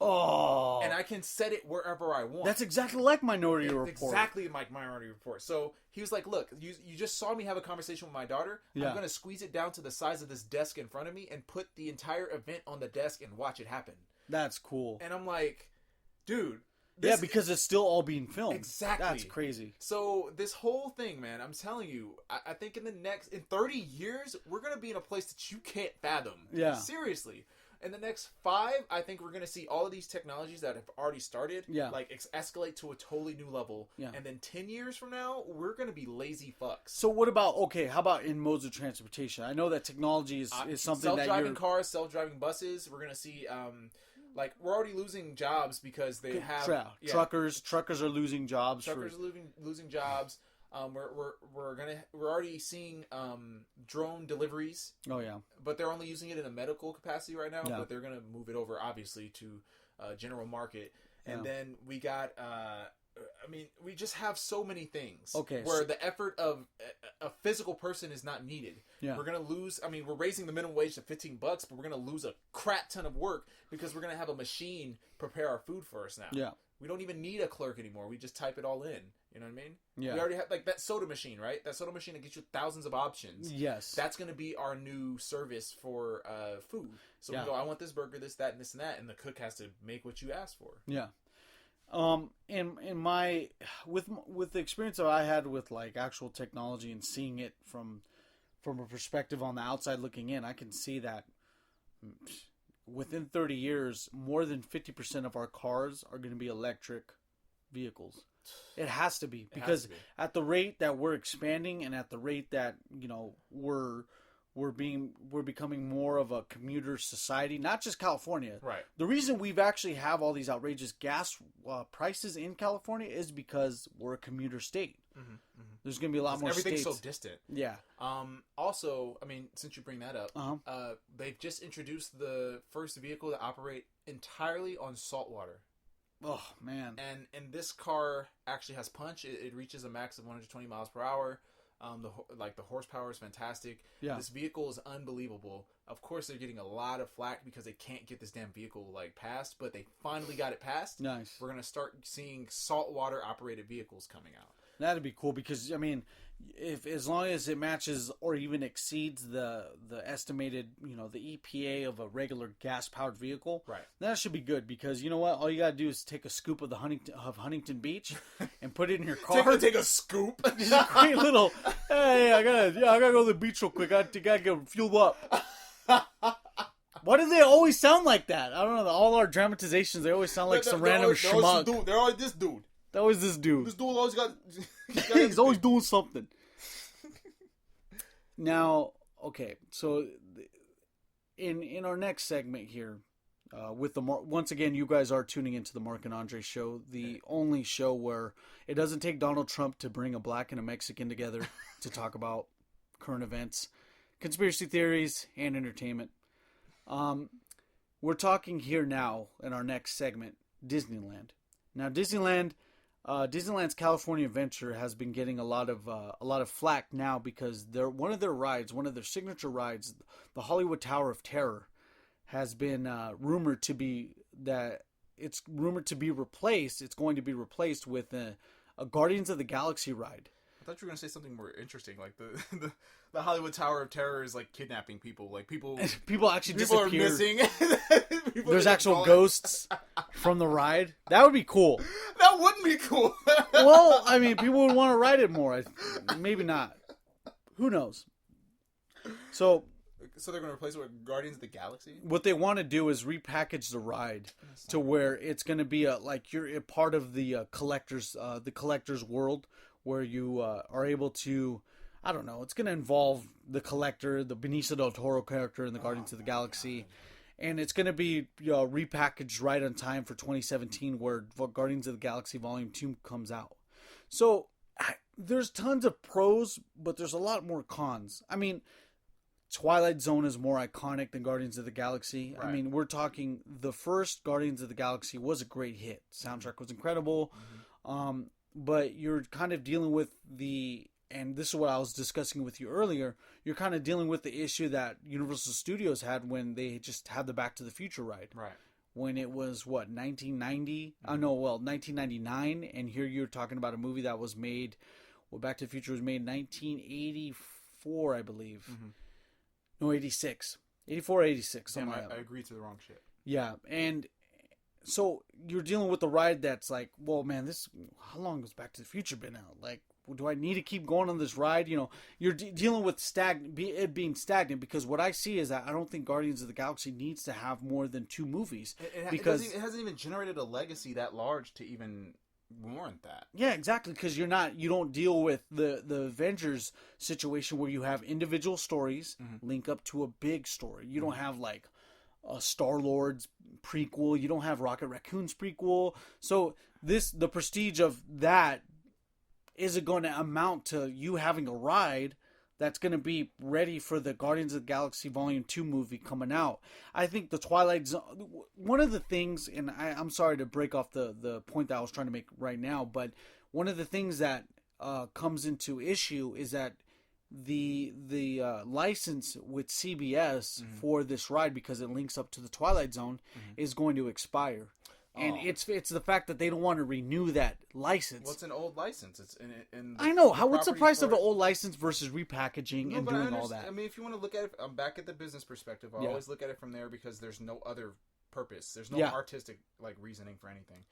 Oh, and I can set it wherever I want. That's exactly like Minority Report. Exactly like Minority Report. So he was like, "Look, you just saw me have a conversation with my daughter. Yeah. I'm going to squeeze it down to the size of this desk in front of me and put the entire event on the desk and watch it happen." That's cool. And I'm like, dude. Because it's still all being filmed. Exactly. That's crazy. So this whole thing, man, I'm telling you, I think in 30 years, we're going to be in a place that you can't fathom. Yeah. Seriously. In the next 5, I think we're going to see all of these technologies that have already started, like escalate to a totally new level. Yeah. And then 10 years from now, we're going to be lazy fucks. So what about, how about in modes of transportation? I know that technology is something that self-driving cars, self-driving buses. We're going to see, we're already losing jobs because they have truckers are losing jobs. Truckers are losing jobs. We're already seeing drone deliveries. Oh yeah, but they're only using it in a medical capacity right now. Yeah. But they're gonna move it over obviously to general market. And then we got. We just have so many things. Where the effort of a physical person is not needed. Yeah. We're gonna lose. We're raising the minimum wage to $15, but we're gonna lose a crap ton of work because we're gonna have a machine prepare our food for us now. Yeah. We don't even need a clerk anymore. We just type it all in. You know what I mean? Yeah. We already have like that soda machine, right? That soda machine that gets you thousands of options. Yes. That's going to be our new service for food. So we go, I want this burger, this, that, and this and that, and the cook has to make what you asked for. Yeah. In my with the experience that I had with like actual technology and seeing it from a perspective on the outside looking in, I can see that within 30 years, more than 50% of our cars are going to be electric vehicles. It has to be, because at the rate that we're expanding and at the rate that we're becoming more of a commuter society, not just California. Right. The reason we've actually have all these outrageous gas prices in California is because we're a commuter state. There's going to be a lot more everything's states. so distant. Yeah. Also, I mean, since you bring that up, Uh-huh. they've just introduced the first vehicle to operate entirely on salt water. Oh, man. And this car actually has punch. It reaches a max of 120 miles per hour. The horsepower is fantastic. Yeah. This vehicle is unbelievable. Of course, they're getting a lot of flack because they can't get this damn vehicle passed, but they finally got it passed. Nice. We're gonna start seeing saltwater operated vehicles coming out. That'd be cool because, I mean, if as long as it matches or even exceeds the estimated, the EPA of a regular gas powered vehicle, Right. that should be good because you know what? All you gotta do is take a scoop of Huntington Beach and put it in your car. Take a scoop. Just a great little. Hey, I gotta go to the beach real quick. I gotta get fuel up. Why do they always sound like that? I don't know. All our dramatizations, they always sound like some random schmuck. They're always this dude. That was this dude. This dude always got. He's always doing something. Now, okay, so in our next segment here, with once again, you guys are tuning into the Mark and Andre show, the only show where it doesn't take Donald Trump to bring a black and a Mexican together to talk about current events, conspiracy theories, and entertainment. We're talking here now in our next segment, Disneyland. Now, Disneyland's California Adventure has been getting a lot of flack now because one of their signature rides, the Hollywood Tower of Terror, has been rumored to be replaced. It's going to be replaced with a Guardians of the Galaxy ride. I thought you were gonna say something more interesting, like the Hollywood Tower of Terror is kidnapping people. People actually people are disappear. missing. There's actual ghosts from the ride. That would be cool. That wouldn't be cool. Well, I mean, people would want to ride it more. Maybe not. Who knows? So they're going to replace it with Guardians of the Galaxy? What they want to do is repackage the ride to where it's going to be you're a part of the collector's world where you are able to, I don't know, it's going to involve the collector, the Benicio del Toro character in the Guardians of the Galaxy. And it's going to be repackaged right on time for 2017 where Guardians of the Galaxy Volume 2 comes out. So there's tons of pros, but there's a lot more cons. I mean, Twilight Zone is more iconic than Guardians of the Galaxy. Right. I mean, we're talking the first Guardians of the Galaxy was a great hit. Soundtrack was incredible. Mm-hmm. But you're kind of dealing with and this is what I was discussing with you earlier, you're kind of dealing with the issue that Universal Studios had when they just had the Back to the Future ride. Right. When it was, 1990? Mm-hmm. 1999. And here you're talking about a movie that was made, Back to the Future was made in 1984, I believe. Mm-hmm. No, 86. 84, 86. Damn, I agreed to the wrong shit. Yeah, and so you're dealing with the ride that's like, well, man, how long has Back to the Future been out? Do I need to keep going on this ride? You're dealing with it being stagnant because what I see is that I don't think Guardians of the Galaxy needs to have more than 2 movies. Because it hasn't even generated a legacy that large to even warrant that. Yeah, exactly, because you don't deal with the Avengers situation where you have individual stories link up to a big story. You don't have a Star-Lord's prequel. You don't have Rocket Raccoon's prequel. So the prestige of that isn't going to amount to you having a ride that's going to be ready for the Guardians of the Galaxy Volume 2 movie coming out. I think the Twilight Zone, one of the things, and I'm sorry to break off the point that I was trying to make right now, but one of the things that comes into issue is that the license with CBS for this ride, because it links up to the Twilight Zone, is going to expire. And it's the fact that they don't want to renew that license. Well, it's an old license. It's in I know. What's the price of an old license versus repackaging and doing all that? I mean, if you want to look at it, I'm back at the business perspective. I always look at it from there because there's no other purpose. There's no artistic reasoning for anything.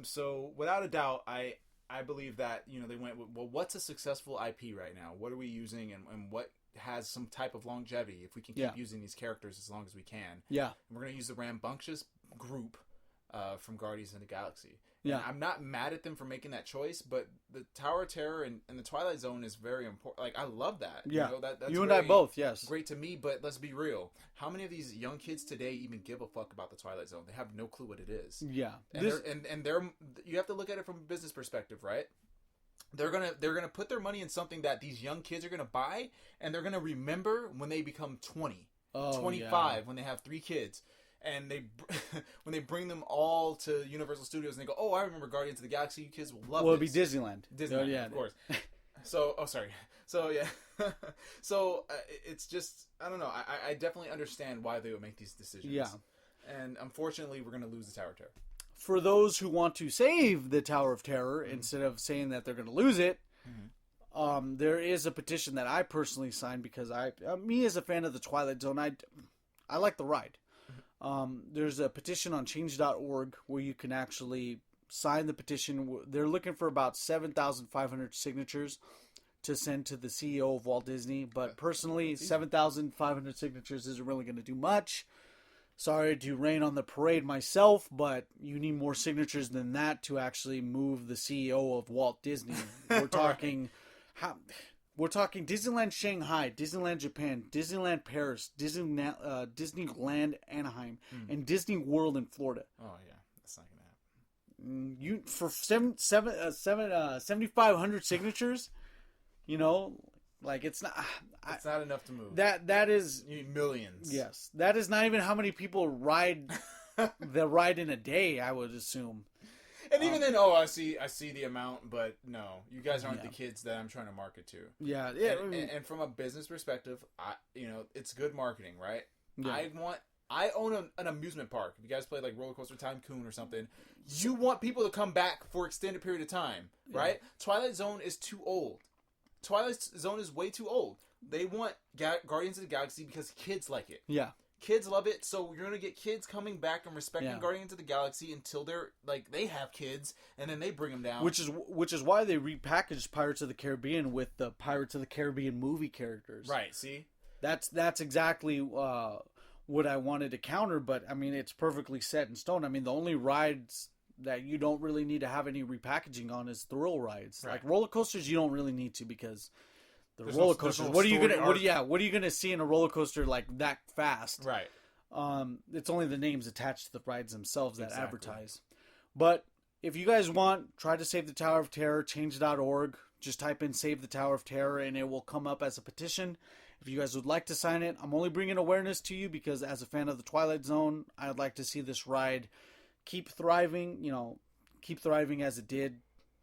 So without a doubt, I believe that they went with, well, what's a successful IP right now? What are we using and what has some type of longevity if we can keep using these characters as long as we can? Yeah. And we're going to use the rambunctious group from Guardians of the Galaxy. Yeah. And I'm not mad at them for making that choice, but the Tower of Terror and the Twilight Zone is very important. I love that. Yeah. That's you and I both, yes. Great to me, but let's be real. How many of these young kids today even give a fuck about the Twilight Zone? They have no clue what it is. Yeah. And they're you have to look at it from a business perspective, right? they're gonna put their money in something that these young kids are gonna buy, and they're gonna remember when they become 20, 25, when they have 3 kids, and they when they bring them all to Universal Studios and they go, oh, I remember Guardians of the Galaxy. You kids will love. Well, this. it'll be Disneyland. Disneyland, yeah, of course. So, sorry. So yeah, so it's just I don't know. I definitely understand why they would make these decisions. Yeah, and unfortunately, we're gonna lose the Tower of Terror. For those who want to save the Tower of Terror instead of saying that they're going to lose it, there is a petition that I personally signed because me as a fan of the Twilight Zone, I like the ride. There's a petition on change.org where you can actually sign the petition. They're looking for about 7,500 signatures to send to the CEO of Walt Disney, but personally, 7,500 signatures isn't really going to do much. Sorry to rain on the parade myself, but you need more signatures than that to actually move the CEO of Walt Disney. We're talking, we're talking Disneyland Shanghai, Disneyland Japan, Disneyland Paris, Disneyland Anaheim, and Disney World in Florida. Oh yeah, that's not gonna happen. You for 7,500 signatures, you know. Like it's not enough to move. That is you need millions. Yes, that is not even how many people ride the ride in a day. I would assume. And even then, I see the amount, but no, you guys aren't the kids that I'm trying to market to. Yeah. And from a business perspective, it's good marketing, right? Yeah. I own an amusement park. If you guys play like Roller Coaster Tycoon or something, you want people to come back for extended period of time, right? Twilight Zone is too old. Twilight Zone is way too old. They want Guardians of the Galaxy because kids like it. Yeah. Kids love it, so you're going to get kids coming back and respecting Guardians of the Galaxy until they're, like, they have kids, and then they bring them down. Which is why they repackaged Pirates of the Caribbean with the Pirates of the Caribbean movie characters. Right, see? That's exactly what I wanted to counter, but, I mean, it's perfectly set in stone. I mean, the only rides that you don't really need to have any repackaging on is thrill rides. Right. Like roller coasters, you don't really need to because there's roller coasters. What are you gonna see in a roller coaster like that fast? Right. It's only the names attached to the rides themselves that advertise. But if you guys want, try to save the Tower of Terror. Change.org. Just type in "Save the Tower of Terror" and it will come up as a petition. If you guys would like to sign it, I'm only bringing awareness to you because as a fan of the Twilight Zone, I'd like to see this ride keep thriving, as it did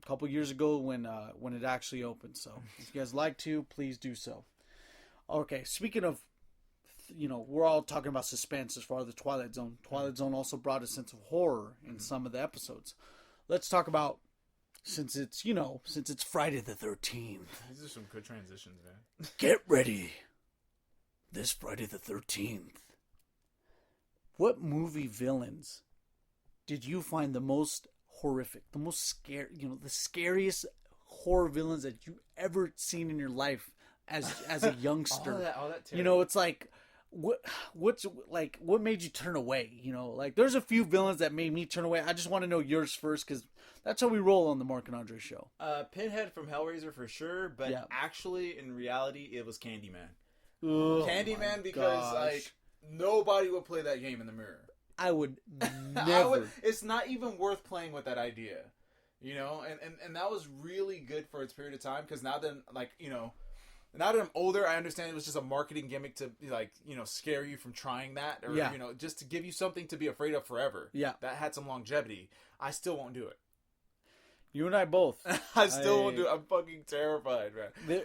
a couple years ago when it actually opened. So if you guys like to, please do so. Okay, speaking of, we're all talking about suspense as far as the Twilight Zone. Twilight Zone also brought a sense of horror in some of the episodes. Let's talk about, since it's Friday the 13th. These are some good transitions, man. Get ready. This Friday the 13th. What movie villains did you find the most horrific, the most scary, the scariest horror villains that you ever seen in your life as a youngster? all that terrible. It's like what made you turn away? Like there's a few villains that made me turn away. I just want to know yours first because that's how we roll on the Mark and Andre show. Pinhead from Hellraiser for sure, but actually in reality it was Candyman. Oh, Candyman because like nobody would play that game in the mirror. I would never. It's not even worth playing with that idea, and that was really good for its period of time because now that now that I'm older, I understand it was just a marketing gimmick to scare you from trying that or just to give you something to be afraid of forever. Yeah, that had some longevity. I still won't do it. You and I both. I still won't do it. I'm fucking terrified, man.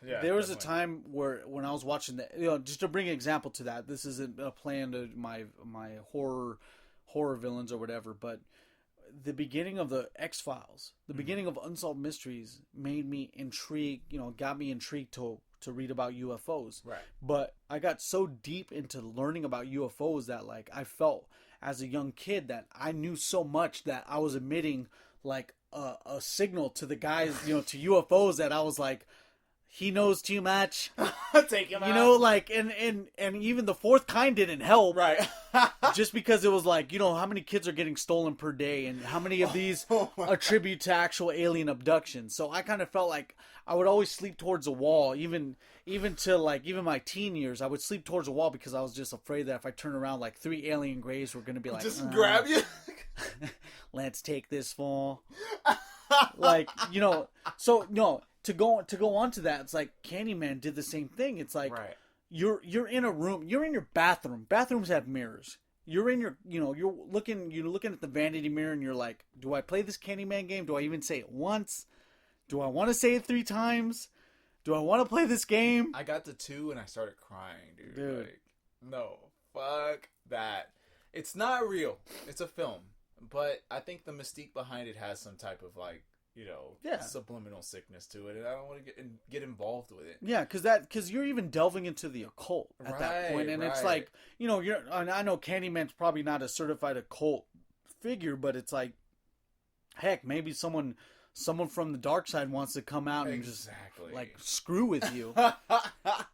There was a time when I was watching that, just to bring an example to that, this isn't a plan to my horror villains or whatever, but the beginning of the X-Files, the beginning of Unsolved Mysteries made me intrigued, got me intrigued to read about UFOs. Right. But I got so deep into learning about UFOs that like I felt as a young kid that I knew so much that I was emitting like a signal to the guys, to UFOs that I was like, he knows too much. Take him out. Like, and even the fourth kind didn't help. Right. Just because it was like, how many kids are getting stolen per day and how many of these attribute to actual alien abductions. So I kind of felt like I would always sleep towards a wall, even my teen years, I would sleep towards a wall because I was just afraid that if I turn around, like 3 alien grays were going to be like, just grab you. Let's take this fall. Like, you know, so no, to go on to that, it's like Candyman did the same thing. It's like Right. you're in a room, you're in your bathroom. Bathrooms have mirrors. You're in your, you know, you're looking at the vanity mirror, and you're like, do I play this Candyman game? Do I even say it once? Do I want to say it 3 times? Do I want to play this game? I got to 2 and I started crying, dude. Dude. Like, no, fuck that. It's not real. It's a film, but I think the mystique behind it has some type of like, you know, Yeah. subliminal sickness to it, and I don't want to get involved with it. Yeah, because you're even delving into the occult at that point, and it's Right. like, you know, I know Candyman's probably not a certified occult figure, but it's like, heck, maybe someone from the dark side wants to come out and Exactly. just like screw with you.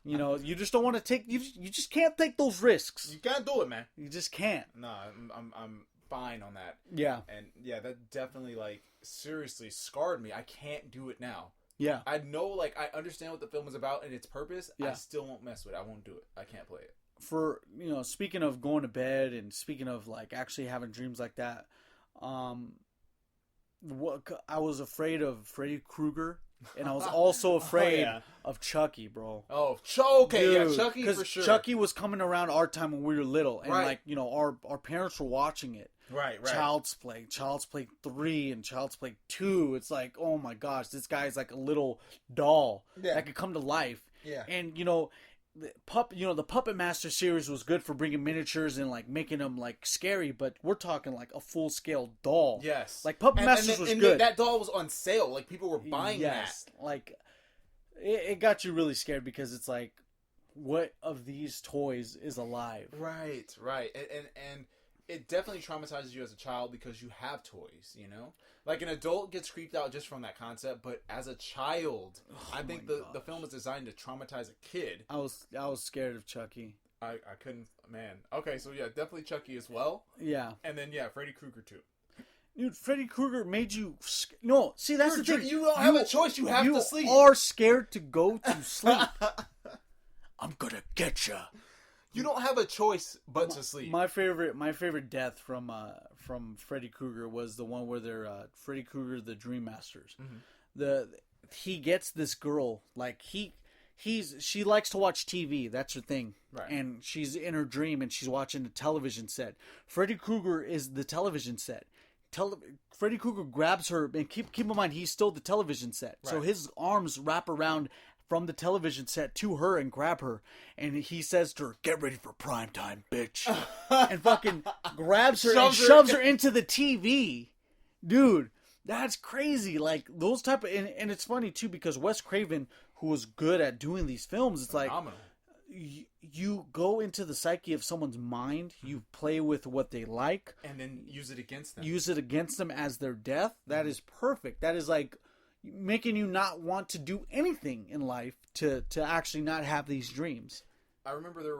You know, you just don't want to take you just can't take those risks. You can't do it, man. You just can't. No, I'm fine on that. Yeah, And yeah, that definitely like seriously scarred me. I can't do it now. yeah. I know, like, I understand what the film is about and its purpose. I Yeah. still won't mess with it. I won't do it. I can't play it. For, you know, speaking of going to bed and speaking of like actually having dreams like that, what I was afraid of Freddy Krueger, and I was also afraid yeah. of Chucky, bro. Oh, okay, yeah, Chucky for sure. Chucky was coming around our time when we were little, and Right. like, you know, our parents were watching it. Right. Child's Play 3, and Child's Play 2. It's like, oh my gosh, this guy's like a little doll Yeah. that could come to life. Yeah. And you know, the Puppet Master series was good for bringing miniatures and like making them like scary, but we're talking like a full scale doll. Yes. Like Puppet Masters was good. That doll was on sale. Like, people were buying Yes, that. like it got you really scared because it's like, what of these toys is alive? Right. And it definitely traumatizes you as a child because you have toys, you know? Like, an adult gets creeped out just from that concept, but as a child, I think my the film is designed to traumatize a kid. I was scared of Chucky. I couldn't, man. Okay, so yeah, definitely Chucky as well. Yeah. And then, yeah, Freddy Krueger too. Dude, Freddy Krueger made you... No, see, that's the thing. You don't have a choice. You have to sleep. You are scared to go to sleep. I'm gonna get you. You don't have a choice but to sleep. My favorite death from Freddy Krueger was the one where they're Freddy Krueger the Dream Masters. Mm-hmm. He gets this girl, like she likes to watch TV. That's her thing. Right. And she's in her dream and she's watching the television set. Freddy Krueger is the television set. Freddy Krueger grabs her, and keep in mind he's still the television set. So Right. his arms wrap around from the television set to her and grab her, and he says to her, "Get ready for prime time, bitch," and fucking grabs her and shoves her into the TV. Dude, that's crazy. Like those type of, and it's funny too because Wes Craven, who was good at doing these films, it's like Phenomenal. you go into the psyche of someone's mind, you play with what they like, And then use it against them. use it against them as their death. That is perfect. That is like making you not want to do anything in life to actually not have these dreams. I remember there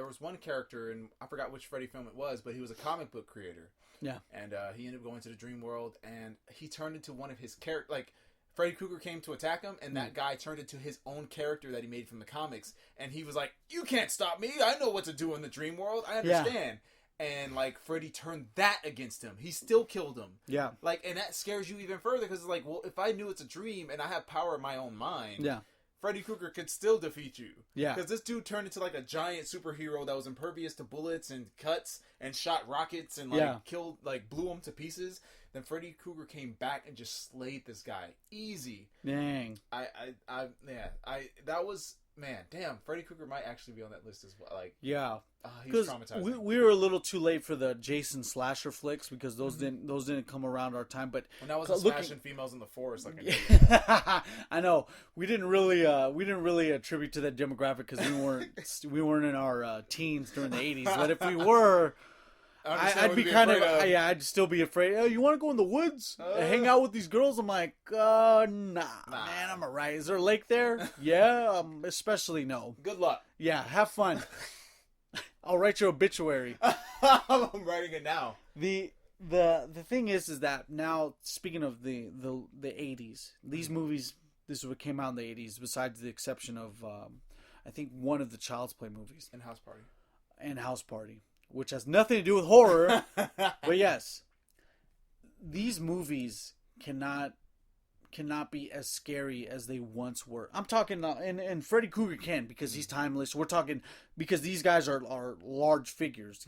was one character, and I forgot which Freddy film it was, but he was a comic book creator. Yeah. And he ended up going to the dream world, and he turned into one of his characters. Like, Freddy Krueger came to attack him, and that guy turned into his own character that he made from the comics. And he was like, "You can't stop me. I know what to do in the dream world. I understand." And, like, Freddy turned that against him. He still killed him. Yeah. Like, and that scares you even further because it's like, well, if I knew it's a dream and I have power in my own mind, Yeah. Freddy Krueger could still defeat you. Yeah. Because this dude turned into, like, a giant superhero that was impervious to bullets and cuts and shot rockets and, like, killed, like, blew him to pieces. Then Freddy Krueger came back and just slayed this guy. Easy. Dang. That was, man, damn, Freddy Krueger might actually be on that list as well. Like, Yeah. he's Because traumatizing. we were a little too late for the Jason slasher flicks because those didn't come around our time. But when I was smashing females in the forest, like, I know we didn't really attribute to that demographic because we weren't in our teens during the 80s. But if we were, I'd be kind of I'd still be afraid. Oh, you want to go in the woods and hang out with these girls? I'm like, nah, man, I'm alright. Is there a lake there? Yeah, especially no. Good luck. Yeah, have fun. I'll write your obituary. I'm writing it now. The thing is that now, speaking of the 80s, these movies, this is what came out in the 80s, besides the exception of I think one of the Child's Play movies And House Party. and House Party, which has nothing to do with horror. But yes, these movies cannot be as scary as they once were. I'm talking, and Freddy Krueger can, because he's timeless. We're talking because these guys are large figures.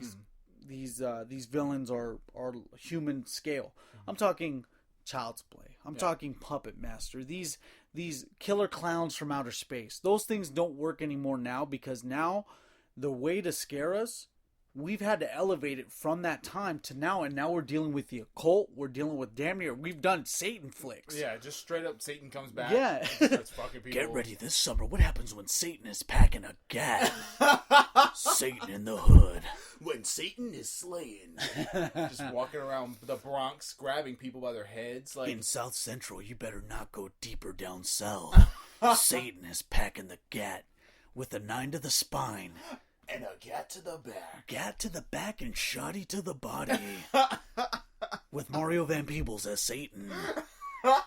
These villains are human scale. I'm talking Child's Play. I'm talking Puppet Master. These killer clowns from outer space. Those things don't work anymore now, because now the way to scare us, we've had to elevate it from that time to now, and now we're dealing with the occult. We're dealing with damn near. We've done Satan flicks. Yeah, just straight up Satan comes back. Yeah. Starts fucking people. Get ready this summer. What happens when Satan is packing a gat? Satan in the hood. When Satan is slaying. Just walking around the Bronx, grabbing people by their heads. Like in South Central, you better not go deeper down south. Satan is packing the gat with a 9 to the spine. And a gat to the back. Gat to the back and shoddy to the body. With Mario Van Peebles as Satan. But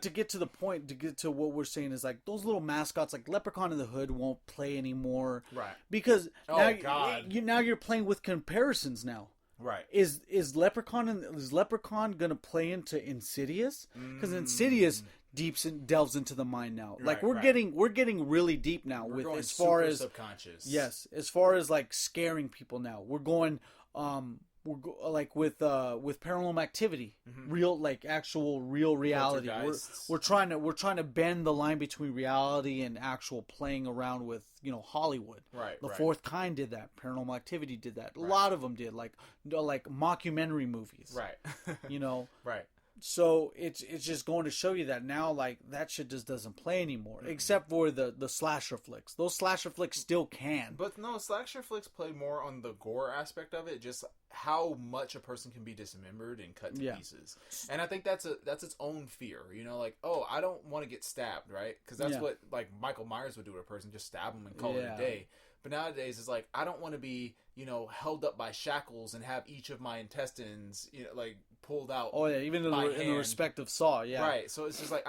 to get to the point, to get to what we're saying is like those little mascots, like Leprechaun in the Hood, won't play anymore. Right. Because God. now you're playing with comparisons now. Right. Is Leprechaun gonna play into Insidious? Because Insidious delves into the mind now. Like we're getting really deep now with as far as subconscious. Yes, as far as like scaring people now. We're going like with Paranormal Activity, real, like actual real reality. We're trying to bend the line between reality and actual playing around with, Hollywood. Right. The Fourth Kind did that. Paranormal Activity did that. A lot of them did, like mockumentary movies. Right. Right. So it's just going to show you that now, like, that shit just doesn't play anymore, except for the slasher flicks. Those slasher flicks still can. But no, slasher flicks play more on the gore aspect of it, just how much a person can be dismembered and cut to pieces. And I think that's its own fear, like, oh, I don't want to get stabbed, right? Because that's what, like, Michael Myers would do to a person, just stab them and call it a day. But nowadays, it's like, I don't want to be, held up by shackles and have each of my intestines, like, pulled out. Oh, yeah, even in the respective saw, yeah. Right, so it's just like,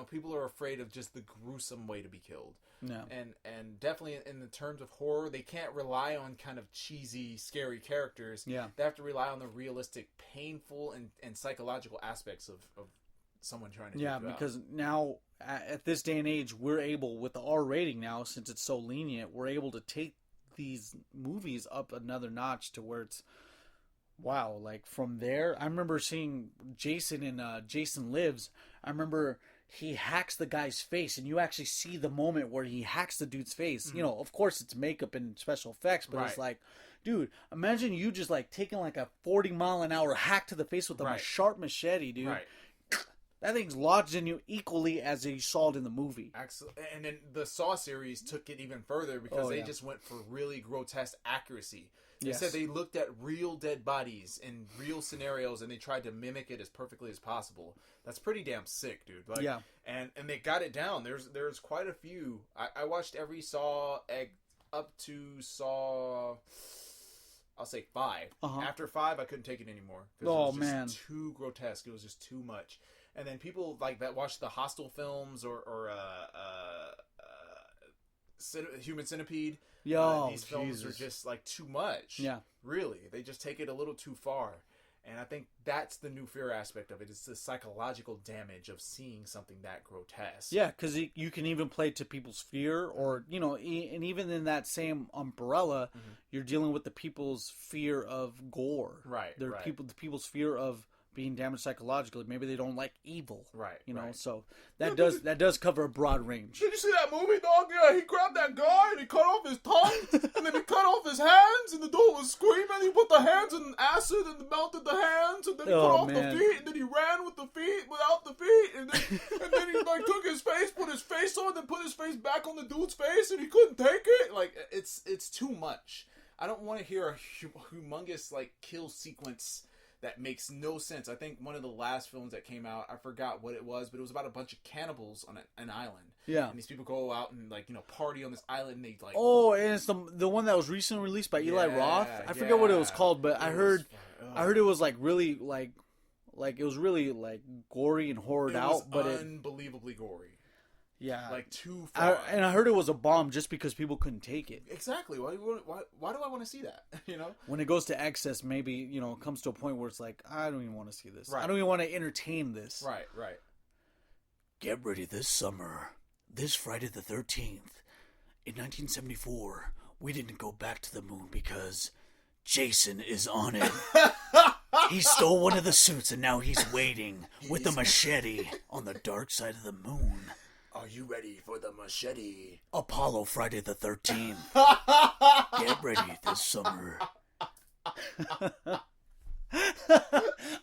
people are afraid of just the gruesome way to be killed. No. And definitely in the terms of horror, they can't rely on kind of cheesy, scary characters. Yeah. They have to rely on the realistic, painful, and psychological aspects of someone trying to take you out. Because now, at this day and age, we're able, with the R rating now, since it's so lenient, we're able to take these movies up another notch to where it's, wow, like from there, I remember seeing Jason in Jason Lives. I remember he hacks the guy's face, and you actually see the moment where he hacks the dude's face. Of course it's makeup and special effects, but it's like, dude, imagine you just like taking like a 40-mile-an-hour hack to the face with a sharp machete, dude. Right. That thing's lodged in you equally as you saw it in the movie. And then the Saw series took it even further because they just went for really grotesque accuracy. They said they looked at real dead bodies in real scenarios and they tried to mimic it as perfectly as possible. That's pretty damn sick, dude. Like, and they got it down. There's quite a few. I watched every Saw up to Saw, I'll say 5. After 5, I couldn't take it anymore. It was just too grotesque. It was just too much. And then people like that watch the Hostel films or Human Centipede. These films are just like too much. Yeah, really, they just take it a little too far. And I think that's the new fear aspect of it. It's the psychological damage of seeing something that grotesque. Yeah, because you can even play to people's fear, or and even in that same umbrella, you're dealing with the people's fear of gore. Right. The people's fear of being damaged psychologically. Maybe they don't like evil. Right. So that does cover a broad range. Did you see that movie, dog? Yeah, he grabbed that guy and he cut off his tongue and then he cut off his hands and the dude was screaming. He put the hands in acid and melted the hands and then he cut off the feet and then he ran with the feet without the feet and then he like took his face, put his face on, then put his face back on the dude's face and he couldn't take it. Like it's too much. I don't want to hear a humongous like kill sequence that makes no sense. I think one of the last films that came out, I forgot what it was, but it was about a bunch of cannibals on an island. Yeah. And these people go out and like, party on this island and they like... Oh, and it's the one that was recently released by Eli Roth. I forget what it was called, but I heard it was like really like it was really like gory and horrored out, but unbelievably gory. Yeah. Like too far. And I heard it was a bomb just because people couldn't take it. Exactly. Why do I want to see that? You know? When it goes to excess, maybe, you know, it comes to a point where it's like, I don't even want to see this. Right. I don't even want to entertain this. Right, right. Get ready this summer. This Friday the 13th. In 1974, we didn't go back to the moon because Jason is on it. He stole one of the suits and now he's waiting with a machete on the dark side of the moon. Are you ready for the machete? Apollo Friday the 13th. Get ready this summer.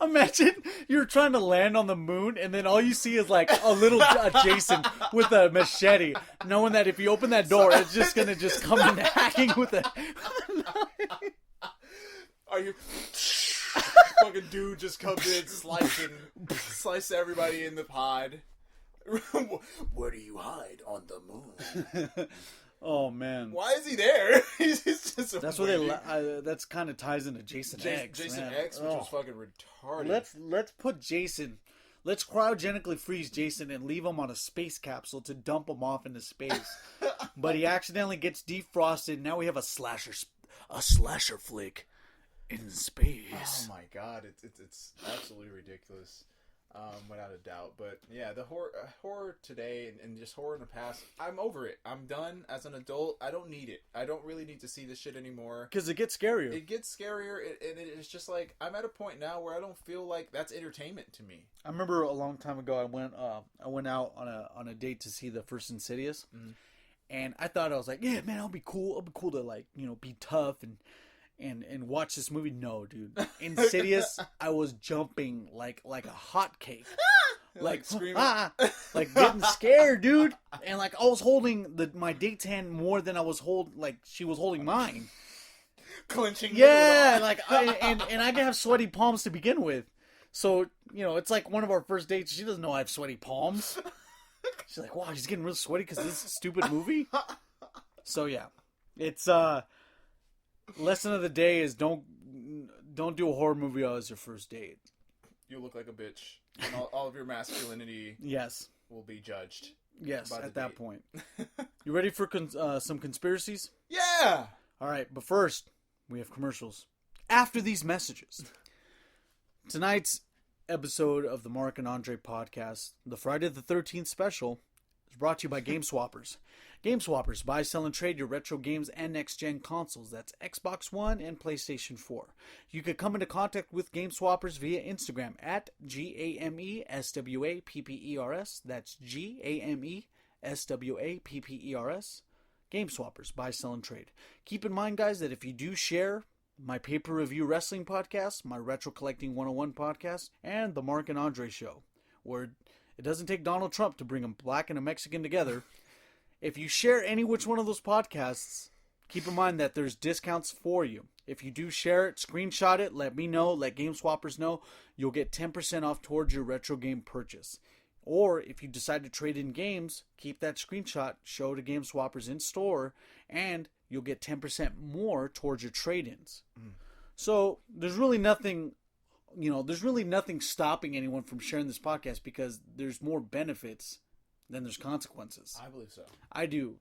Imagine you're trying to land on the moon and then all you see is like a little Jason with a machete, knowing that if you open that door, it's just going to just come in hacking with a knife. Are you... Fucking dude just comes in slice everybody in the pod. Where do you hide on the moon? Oh man, why is he there? He's just that's what they. That's kind of ties into Jason X. Jason man. X, which was fucking retarded. Let's put Jason. Let's cryogenically freeze Jason and leave him on a space capsule to dump him off into space. But he accidentally gets defrosted. Now we have a slasher flick in space. Oh my god, it's absolutely ridiculous, without a doubt. But yeah, the horror today and just horror in the past, I'm over it. I'm done as an adult. I don't need it. I don't really need to see this shit anymore. Because it gets scarier. It gets scarier, and it's just like I'm at a point now where I don't feel like that's entertainment to me. I remember a long time ago, I went out on a date to see the first Insidious, and I thought, I was like, yeah, man, I'll be cool. It'll be cool to, like, you know, be tough and watch this movie. No, dude. Insidious, I was jumping like a hotcake. Like screaming. Like getting scared, dude. And like I was holding my date's hand more than I was she was holding mine. Clenching. Yeah, like and I can have sweaty palms to begin with. So, you know, it's like one of our first dates. She doesn't know I have sweaty palms. She's like, wow, she's getting real sweaty because of this stupid movie. So yeah, it's lesson of the day is don't do a horror movie as your first date. You look like a bitch, and all of your masculinity will be judged. Yes, at that point. You ready for some conspiracies? Yeah. All right, but first we have commercials. After these messages, tonight's episode of the Mark and Andre podcast, the Friday the 13th special, is brought to you by Game Swappers. Game Swappers, buy, sell, and trade your retro games and next-gen consoles. That's Xbox One and PlayStation 4. You can come into contact with Game Swappers via Instagram at GAMESWAPPERS. That's GAMESWAPPERS. Game Swappers, buy, sell, and trade. Keep in mind, guys, that if you do share my pay-per-review wrestling podcast, my Retro Collecting 101 podcast, and the Mark and Andre show, where it doesn't take Donald Trump to bring a black and a Mexican together. If you share any which one of those podcasts, keep in mind that there's discounts for you. If you do share it, screenshot it, let me know, let Game Swappers know, you'll get 10% off towards your retro game purchase. Or if you decide to trade in games, keep that screenshot, show to Game Swappers in store, and you'll get 10% more towards your trade-ins. So there's really nothing stopping anyone from sharing this podcast because there's more benefits than there's consequences. I believe so. I do.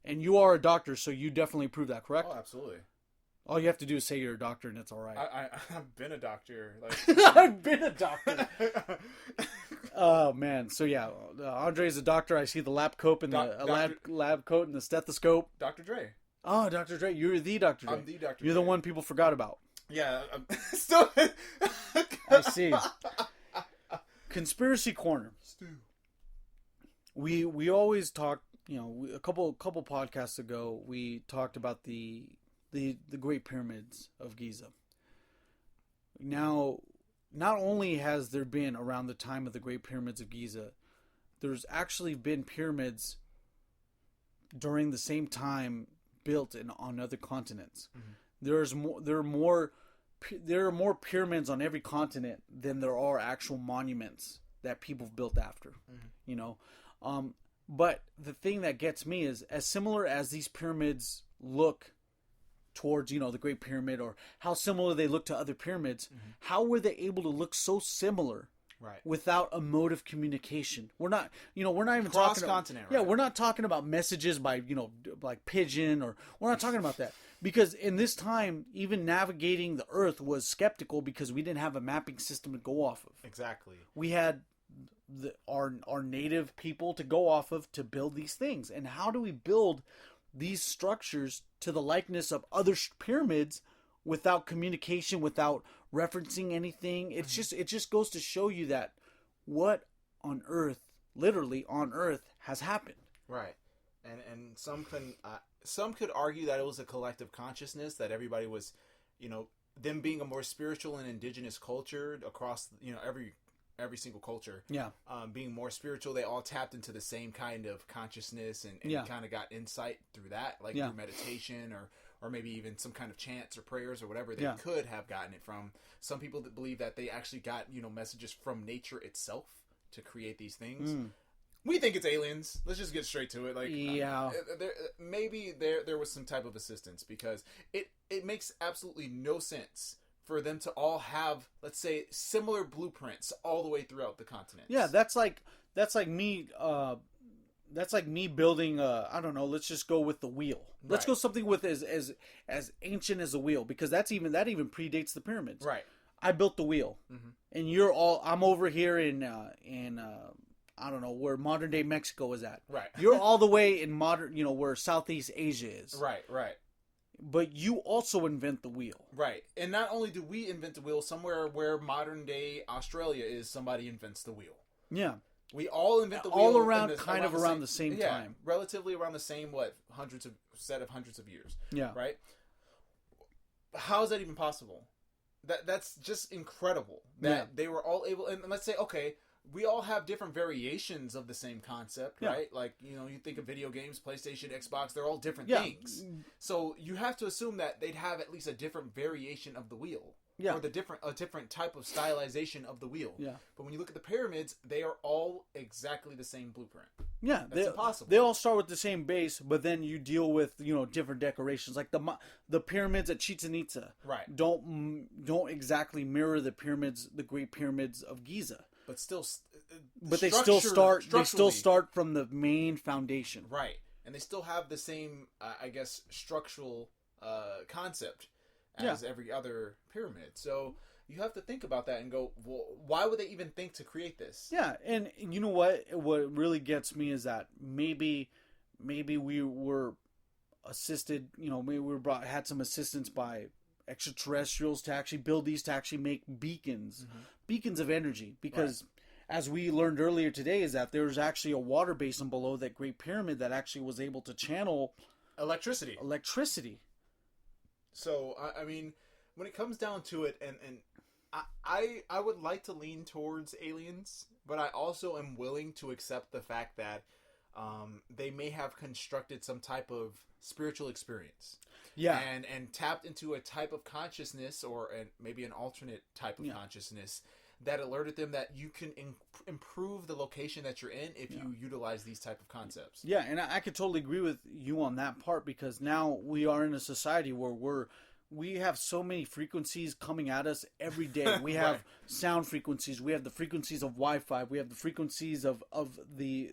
And you are a doctor, so you definitely prove that, correct? Oh, absolutely. All you have to do is say you're a doctor and it's all right. I've been a doctor. I've been a doctor. Oh, man. So, yeah, Andre is a doctor. I see the lab coat and lab coat and the stethoscope. Dr. Dre. Oh, Dr. Dre. You're the Dr. Dre. I'm the Dr. Dre. You're the one people forgot about. Yeah. Still. I see. Conspiracy Corner. Stu. We always talk, you know, a couple podcasts ago, we talked about the Great Pyramids of Giza. Now, not only has there been around the time of the Great Pyramids of Giza, there's actually been pyramids during the same time built on other continents. Mm-hmm. There are more pyramids on every continent than there are actual monuments that people have built after. Mm-hmm. You know. But the thing that gets me is, as similar as these pyramids look towards, you know, the Great Pyramid, or how similar they look to other pyramids, how were they able to look so similar Right. without a mode of communication. We're not even talking Cross-continent, Yeah, right. we're not talking about messages by, like pigeon, or we're not talking about that. Because in this time, even navigating the earth was skeptical because we didn't have a mapping system to go off of. Exactly. We had our native people to go off of to build these things. And how do we build these structures to the likeness of other pyramids without communication, without referencing anything? It just goes to show you that what on earth, literally on earth, has happened. Right. And some could argue that it was a collective consciousness, that everybody was, them being a more spiritual and indigenous culture across, every single culture. Yeah. Being more spiritual, they all tapped into the same kind of consciousness and kind of got insight through that, like through meditation or maybe even some kind of chants or prayers or whatever they could have gotten it from. Some people that believe that they actually got, messages from nature itself to create these things. We think it's aliens. Let's just get straight to it. Like, maybe there was some type of assistance, because it makes absolutely no sense for them to all have, let's say, similar blueprints all the way throughout the continent. Yeah, that's like me. That's like me building. I don't know. Let's just go with the wheel. Let's go something with as ancient as a wheel, because that even predates the pyramids. Right. I built the wheel, and I'm over here in I don't know where modern day Mexico is at. Right. You're all the way in modern, where Southeast Asia is. Right. But you also invent the wheel. Right. And not only do we invent the wheel, somewhere where modern day Australia is, somebody invents the wheel. Yeah. We all invent the wheel. All around the same time. Relatively around the same, hundreds of years. Yeah. Right? How is that even possible? That's just incredible. That they were all able, and let's say, okay, we all have different variations of the same concept, right? Like, you think of video games, PlayStation, Xbox, they're all different things. So you have to assume that they'd have at least a different variation of the wheel. Yeah. Or a different type of stylization of the wheel. Yeah. But when you look at the pyramids, they are all exactly the same blueprint. Yeah. That's impossible. They all start with the same base, but then you deal with, different decorations. Like the pyramids at Chichen Itza. Right. Don't exactly mirror the Great Pyramids of Giza. But still, they still start from the main foundation. Right. And they still have the same, structural concept as every other pyramid. So you have to think about that and go, well, why would they even think to create this? Yeah, and you know what really gets me is that maybe we were assisted, maybe had some assistance by extraterrestrials to actually build these, to actually make beacons of energy, because as we learned earlier today, is that there's actually a water basin below that Great Pyramid that actually was able to channel electricity. So, I mean, when it comes down to it, and I would like to lean towards aliens, but I also am willing to accept the fact that they may have constructed some type of spiritual experience. Yeah. And tapped into a type of consciousness, or maybe an alternate type of consciousness, that alerted them that you can improve the location that you're in if you utilize these type of concepts. Yeah, and I could totally agree with you on that part, because now we are in a society where we have so many frequencies coming at us every day. We have sound frequencies. We have the frequencies of Wi-Fi. We have the frequencies of the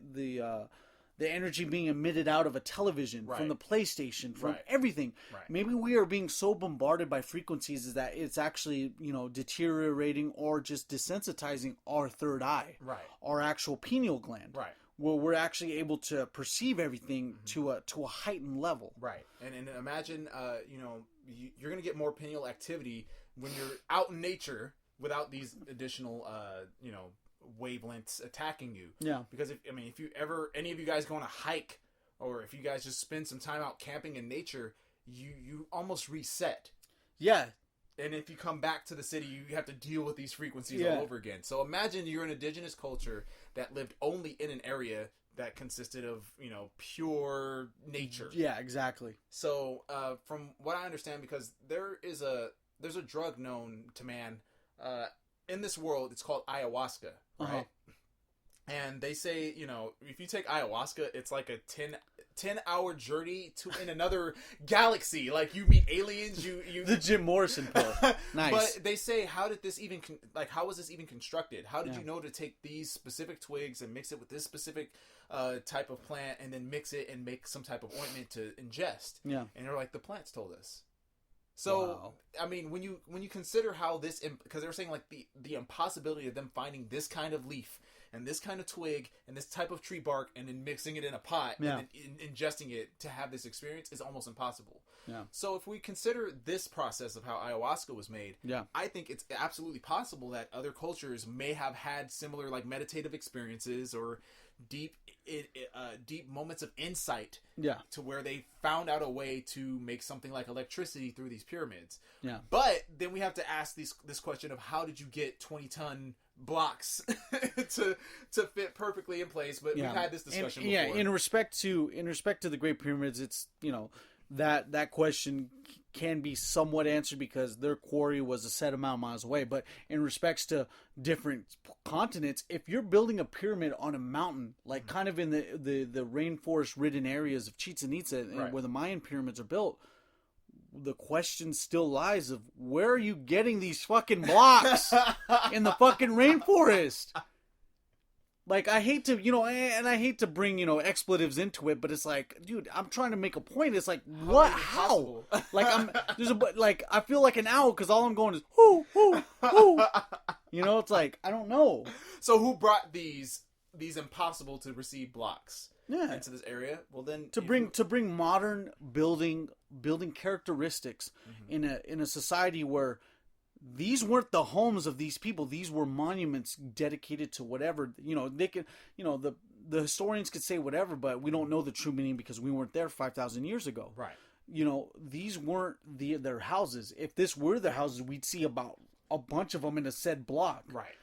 energy being emitted out of a television, from the PlayStation, from everything. Right. Maybe we are being so bombarded by frequencies is that it's actually, deteriorating or just desensitizing our third eye, our actual pineal gland, where we're actually able to perceive everything to a heightened level. Right. And imagine, you're going to get more pineal activity when you're out in nature without these additional, wavelengths attacking you. Yeah. Because if any of you guys go on a hike, or if you guys just spend some time out camping in nature, you almost reset. Yeah. And if you come back to the city, you have to deal with these frequencies all over again. So imagine you're an indigenous culture that lived only in an area that consisted of, pure nature. Yeah, exactly. So from what I understand, because there's a drug known to man in this world, it's called ayahuasca, right? And they say, you know, if you take ayahuasca, it's like a 10-hour journey to in another galaxy. Like, you meet aliens, you The Jim Morrison pill. Nice. But they say, how did this even how was this even constructed? How did you know to take these specific twigs and mix it with this specific type of plant, and then mix it and make some type of ointment to ingest? Yeah. And they're like, the plants told us. So, I mean, when you consider how this, because they were saying like the impossibility of them finding this kind of leaf and this kind of twig and this type of tree bark and then mixing it in a pot and then ingesting it to have this experience is almost impossible. Yeah. So if we consider this process of how ayahuasca was made, I think it's absolutely possible that other cultures may have had similar like meditative experiences or deep moments of insight to where they found out a way to make something like electricity through these pyramids. Yeah. But then we have to ask this question of how did you get 20-ton blocks to fit perfectly in place? But we've had this discussion before. Yeah, in respect to the Great Pyramids, it's, you know, that question can be somewhat answered because their quarry was a set amount of miles away. But in respects to different continents, if you're building a pyramid on a mountain, like kind of in the rainforest-ridden areas of Chichen Itza, where the Mayan pyramids are built, the question still lies of where are you getting these fucking blocks in the fucking rainforest? Like, I hate to, you know, and I hate to bring, you know, expletives into it, but it's like, dude, I'm trying to make a point. It's like, what? How? Like, I feel like an owl because all I'm going is, hoo, hoo, hoo. You know, it's like, I don't know. So who brought these impossible to receive blocks into this area? Well, then to bring modern building characteristics in a society where these weren't the homes of these people. These were monuments dedicated to whatever, you know, they could, you know, the historians could say whatever, but we don't know the true meaning because we weren't there 5,000 years ago. Right. You know, these weren't their houses. If this were their houses, we'd see about a bunch of them in a said block. Right.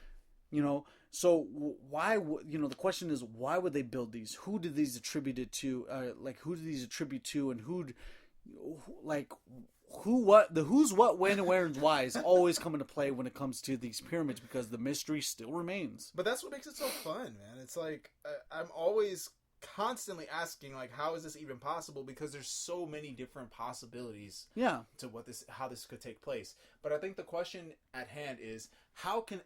You know, so why, you know, the question is, why would they build these? Who did these attribute it to? Who did these attribute to, and who's what, when, and where, and why is always come into play when it comes to these pyramids because the mystery still remains. But that's what makes it so fun, man. It's like I'm always constantly asking, like, how is this even possible? Because there's so many different possibilities to how this could take place. But I think the question at hand is, how can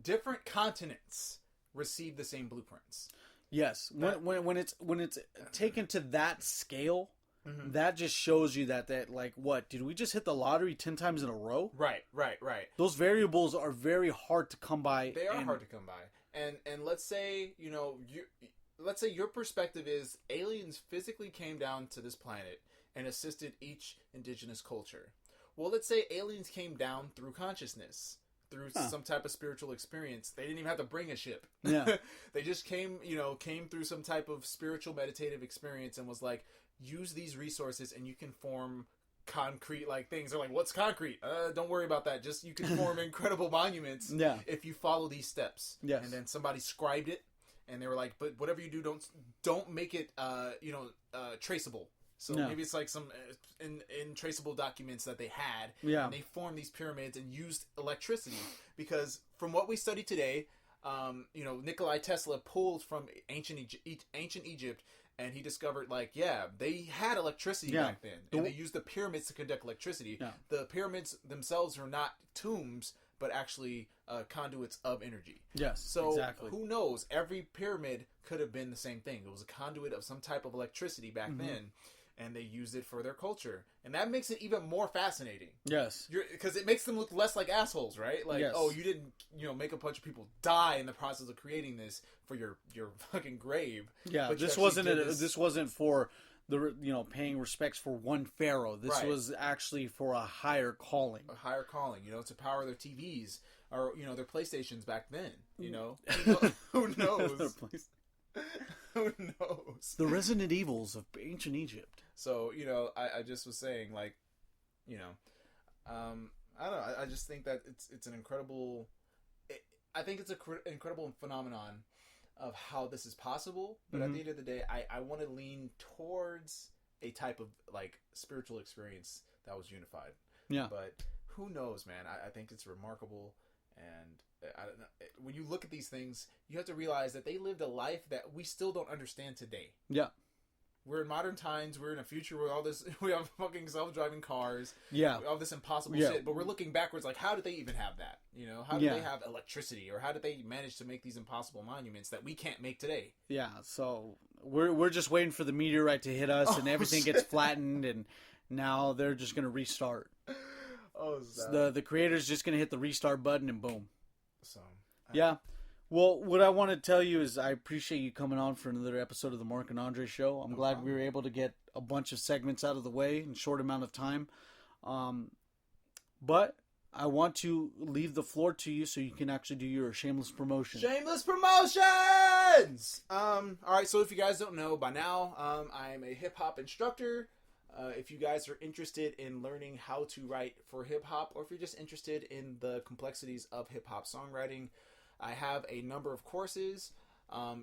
different continents receive the same blueprints? Yes, when it's taken to that scale. Mm-hmm. That just shows you that like, what, did we just hit the lottery 10 times in a row? Right. Those variables are very hard to come by. They are hard to come by. And let's say, you know, let's say your perspective is aliens physically came down to this planet and assisted each indigenous culture. Well, let's say aliens came down through consciousness, through some type of spiritual experience. They didn't even have to bring a ship. Yeah. They just came through some type of spiritual meditative experience and was like, use these resources and you can form concrete like things. They're like, what's concrete? Don't worry about that. Just you can form incredible monuments if you follow these steps. Yes. And then somebody scribed it and they were like, but whatever you do, don't make it traceable. So maybe it's like some intraceable documents that they had. Yeah. And they formed these pyramids and used electricity because from what we study today, Nikolai Tesla pulled from ancient Egypt. And he discovered, like, they had electricity back then. And they used the pyramids to conduct electricity. Yeah. The pyramids themselves are not tombs, but actually conduits of energy. Yes, so exactly. Who knows? Every pyramid could have been the same thing. It was a conduit of some type of electricity back then. And they used it for their culture. And that makes it even more fascinating. Yes. Because it makes them look less like assholes, right? Like, oh, you didn't, make a bunch of people die in the process of creating this for your fucking grave. Yeah, but this wasn't for the, paying respects for one pharaoh. This was actually for a higher calling. A higher calling, to power their TVs or, their PlayStations back then, Who knows? Who knows? The Resident Evils of ancient Egypt. So, I just was saying, like, I don't know. I just think that it's an incredible... I think it's an incredible phenomenon of how this is possible. But at the end of the day, I want to lean towards a type of, like, spiritual experience that was unified. Yeah. But who knows, man? I think it's remarkable. And I don't know, when you look at these things, you have to realize that they lived a life that we still don't understand today. Yeah. We're in modern times. We're in a future where we have fucking self-driving cars. Yeah. All this impossible shit. But we're looking backwards like, how did they even have that? You know, how did they have electricity? Or how did they manage to make these impossible monuments that we can't make today? Yeah, so we're just waiting for the meteorite to hit us and everything gets flattened, and now they're just going to restart. The creator's just going to hit the restart button and boom. So yeah. Well, what I want to tell you is I appreciate you coming on for another episode of the Mark and Andre Show. I'm glad we were able to get a bunch of segments out of the way in a short amount of time. But I want to leave the floor to you so you can actually do your shameless promotion. Shameless promotions! Alright, so if you guys don't know by now, I'm a hip-hop instructor. If you guys are interested in learning how to write for hip-hop, or if you're just interested in the complexities of hip-hop songwriting, I have a number of courses.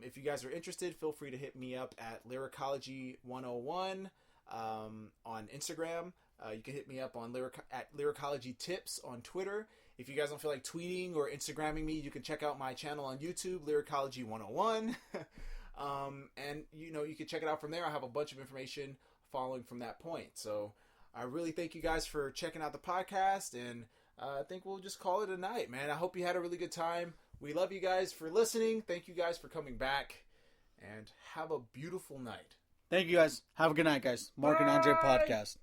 If you guys are interested, feel free to hit me up at Lyricology 101 on Instagram. You can hit me up on at Lyricology Tips on Twitter. If you guys don't feel like tweeting or Instagramming me, you can check out my channel on YouTube, Lyricology 101. And you can check it out from there. I have a bunch of information following from that point. So I really thank you guys for checking out the podcast, and I think we'll just call it a night, man. I hope you had a really good time. We love you guys for listening. Thank you guys for coming back, and have a beautiful night. Thank you guys. Have a good night, guys. Mark and Andre Podcast.